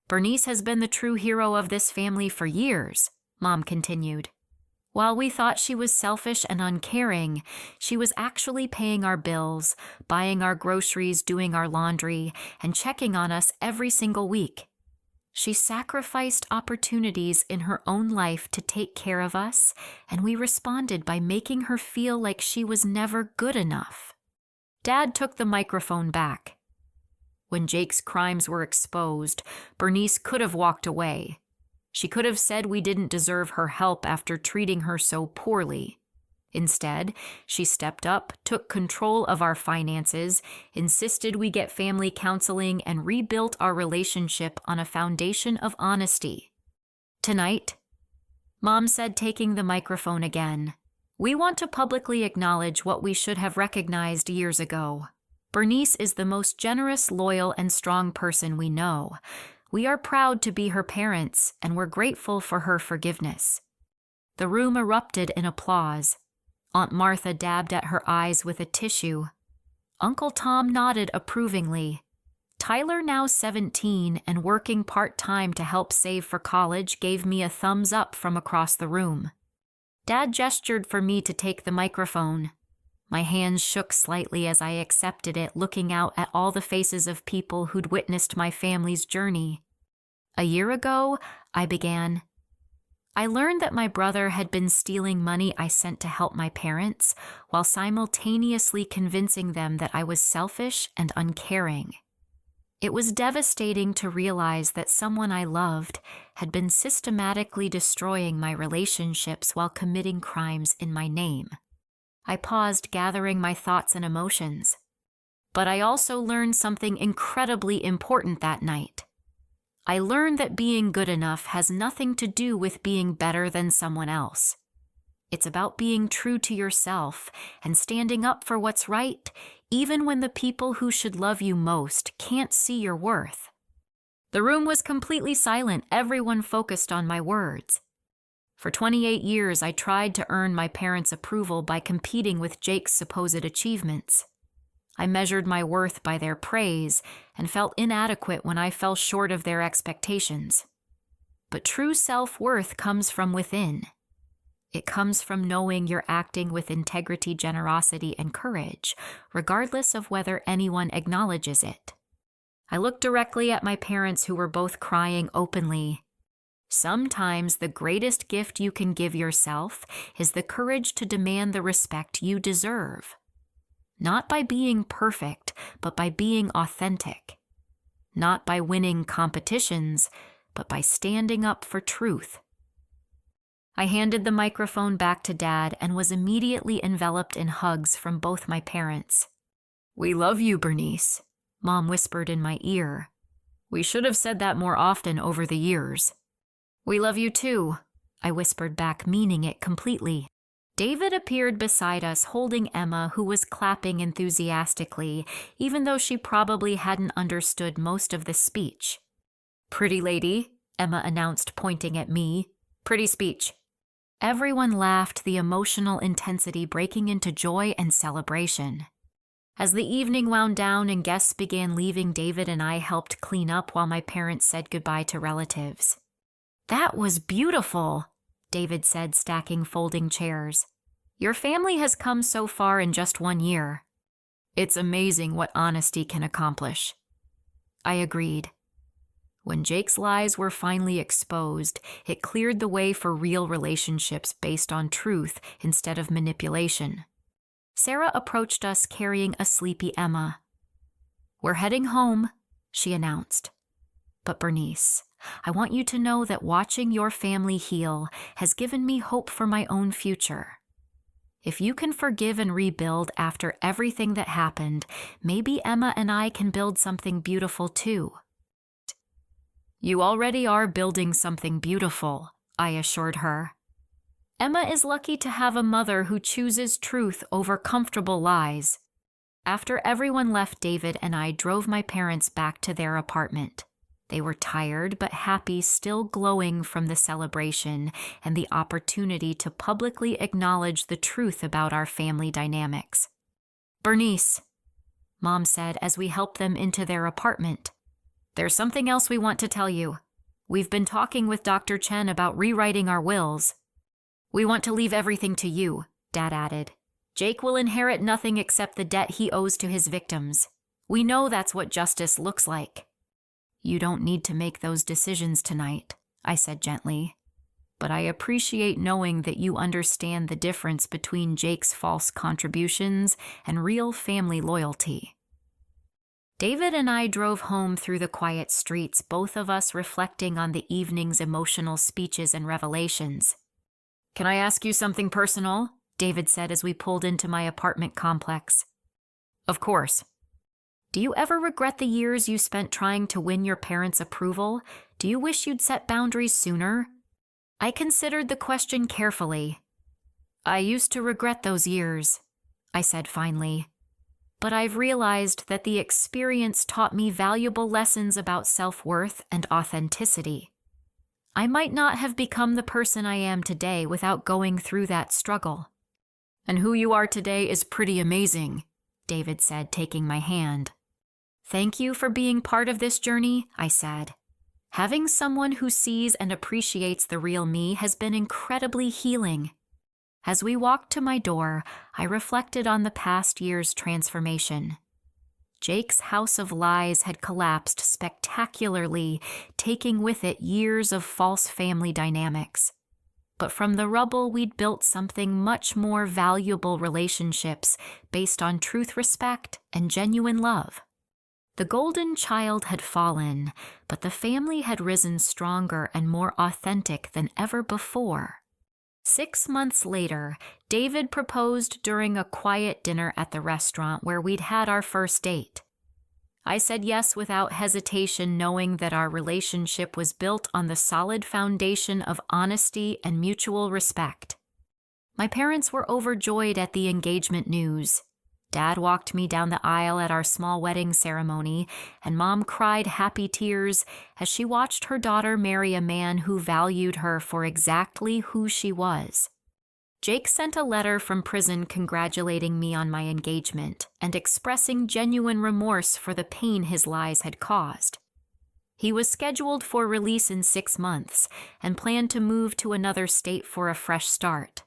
Bernice has been the true hero of this family for years, Mom continued. While we thought she was selfish and uncaring, she was actually paying our bills, buying our groceries, doing our laundry, and checking on us every single week. She sacrificed opportunities in her own life to take care of us, and we responded by making her feel like she was never good enough. Dad took the microphone back. When Jake's crimes were exposed, Bernice could have walked away. She could have said we didn't deserve her help after treating her so poorly. Instead, she stepped up, took control of our finances, insisted we get family counseling, and rebuilt our relationship on a foundation of honesty. Tonight, Mom said, taking the microphone again, we want to publicly acknowledge what we should have recognized years ago. Bernice is the most generous, loyal, and strong person we know. We are proud to be her parents, and we're grateful for her forgiveness. The room erupted in applause. Aunt Martha dabbed at her eyes with a tissue. Uncle Tom nodded approvingly. Tyler, now 17 and working part-time to help save for college, gave me a thumbs up from across the room. Dad gestured for me to take the microphone. My hands shook slightly as I accepted it, looking out at all the faces of people who'd witnessed my family's journey. A year ago, I began. I learned that my brother had been stealing money I sent to help my parents, while simultaneously convincing them that I was selfish and uncaring. It was devastating to realize that someone I loved had been systematically destroying my relationships while committing crimes in my name. I paused, gathering my thoughts and emotions. But I also learned something incredibly important that night. I learned that being good enough has nothing to do with being better than someone else. It's about being true to yourself and standing up for what's right, even when the people who should love you most can't see your worth. The room was completely silent, everyone focused on my words. For 28 years, I tried to earn my parents' approval by competing with Jake's supposed achievements. I measured my worth by their praise and felt inadequate when I fell short of their expectations. But true self-worth comes from within. It comes from knowing you're acting with integrity, generosity, and courage, regardless of whether anyone acknowledges it. I looked directly at my parents, who were both crying openly. Sometimes the greatest gift you can give yourself is the courage to demand the respect you deserve. Not by being perfect, but by being authentic. Not by winning competitions, but by standing up for truth. I handed the microphone back to Dad and was immediately enveloped in hugs from both my parents. "We love you, Bernice," Mom whispered in my ear. "We should have said that more often over the years." "We love you too," I whispered back, meaning it completely. David appeared beside us, holding Emma, who was clapping enthusiastically, even though she probably hadn't understood most of the speech. "Pretty lady," Emma announced, pointing at me. "Pretty speech." Everyone laughed, the emotional intensity breaking into joy and celebration. As the evening wound down and guests began leaving, David and I helped clean up while my parents said goodbye to relatives. "That was beautiful," David said, stacking folding chairs. "Your family has come so far in just 1 year." "It's amazing what honesty can accomplish." I agreed. When Jake's lies were finally exposed, it cleared the way for real relationships based on truth instead of manipulation. Sarah approached us carrying a sleepy Emma. "We're heading home," she announced. But Bernice, I want you to know that watching your family heal has given me hope for my own future. If you can forgive and rebuild after everything that happened, maybe Emma and I can build something beautiful too." "You already are building something beautiful," I assured her. "Emma is lucky to have a mother who chooses truth over comfortable lies." After everyone left, David and I drove my parents back to their apartment. They were tired but happy, still glowing from the celebration and the opportunity to publicly acknowledge the truth about our family dynamics. "Bernice," Mom said as we helped them into their apartment, "there's something else we want to tell you. We've been talking with Dr. Chen about rewriting our wills." "We want to leave everything to you," Dad added. "Jake will inherit nothing except the debt he owes to his victims. We know that's what justice looks like." "You don't need to make those decisions tonight," I said gently. "But I appreciate knowing that you understand the difference between Jake's false contributions and real family loyalty." David and I drove home through the quiet streets, both of us reflecting on the evening's emotional speeches and revelations. "Can I ask you something personal?" David said as we pulled into my apartment complex. "Of course." "Do you ever regret the years you spent trying to win your parents' approval? Do you wish you'd set boundaries sooner?" I considered the question carefully. "I used to regret those years," I said finally. "But I've realized that the experience taught me valuable lessons about self-worth and authenticity. I might not have become the person I am today without going through that struggle." "And who you are today is pretty amazing," David said, taking my hand. "Thank you for being part of this journey," I said. "Having someone who sees and appreciates the real me has been incredibly healing." As we walked to my door, I reflected on the past year's transformation. Jake's house of lies had collapsed spectacularly, taking with it years of false family dynamics. But from the rubble, we'd built something much more valuable: relationships based on truth, respect, and genuine love. The golden child had fallen, but the family had risen stronger and more authentic than ever before. 6 months later, David proposed during a quiet dinner at the restaurant where we'd had our first date. I said yes without hesitation, knowing that our relationship was built on the solid foundation of honesty and mutual respect. My parents were overjoyed at the engagement news. Dad walked me down the aisle at our small wedding ceremony, and Mom cried happy tears as she watched her daughter marry a man who valued her for exactly who she was. Jake sent a letter from prison congratulating me on my engagement and expressing genuine remorse for the pain his lies had caused. He was scheduled for release in 6 months and planned to move to another state for a fresh start.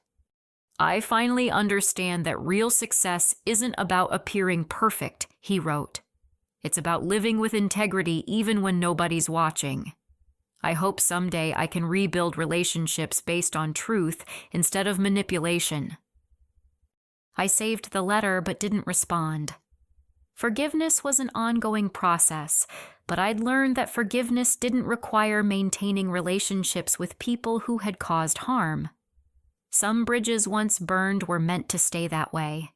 "I finally understand that real success isn't about appearing perfect," he wrote. "It's about living with integrity even when nobody's watching. I hope someday I can rebuild relationships based on truth instead of manipulation." I saved the letter but didn't respond. Forgiveness was an ongoing process, but I'd learned that forgiveness didn't require maintaining relationships with people who had caused harm. Some bridges once burned were meant to stay that way.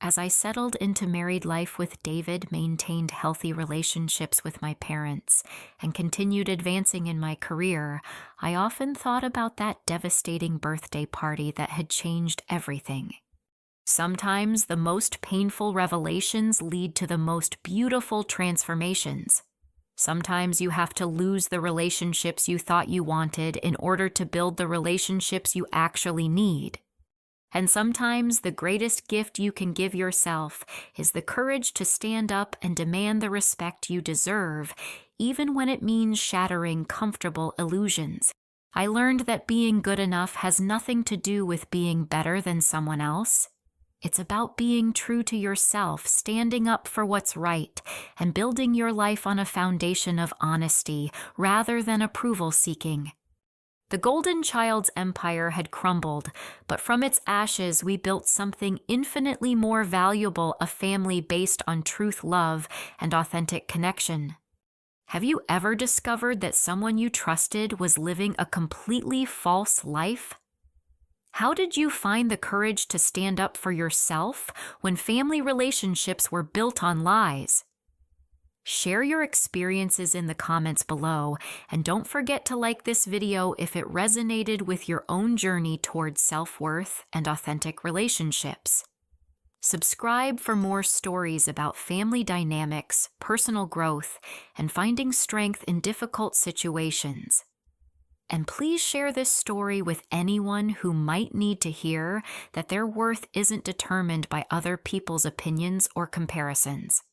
As I settled into married life with David, maintained healthy relationships with my parents, and continued advancing in my career, I often thought about that devastating birthday party that had changed everything. Sometimes the most painful revelations lead to the most beautiful transformations. Sometimes you have to lose the relationships you thought you wanted in order to build the relationships you actually need. And sometimes the greatest gift you can give yourself is the courage to stand up and demand the respect you deserve, even when it means shattering comfortable illusions. I learned that being good enough has nothing to do with being better than someone else. It's about being true to yourself, standing up for what's right, and building your life on a foundation of honesty rather than approval seeking. The golden child's empire had crumbled, but from its ashes we built something infinitely more valuable: a family based on truth, love, and authentic connection. Have you ever discovered that someone you trusted was living a completely false life? How did you find the courage to stand up for yourself when family relationships were built on lies? Share your experiences in the comments below, and don't forget to like this video if it resonated with your own journey towards self-worth and authentic relationships. Subscribe for more stories about family dynamics, personal growth, and finding strength in difficult situations. And please share this story with anyone who might need to hear that their worth isn't determined by other people's opinions or comparisons.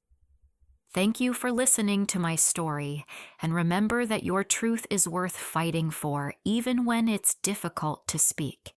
Thank you for listening to my story, and remember that your truth is worth fighting for, even when it's difficult to speak.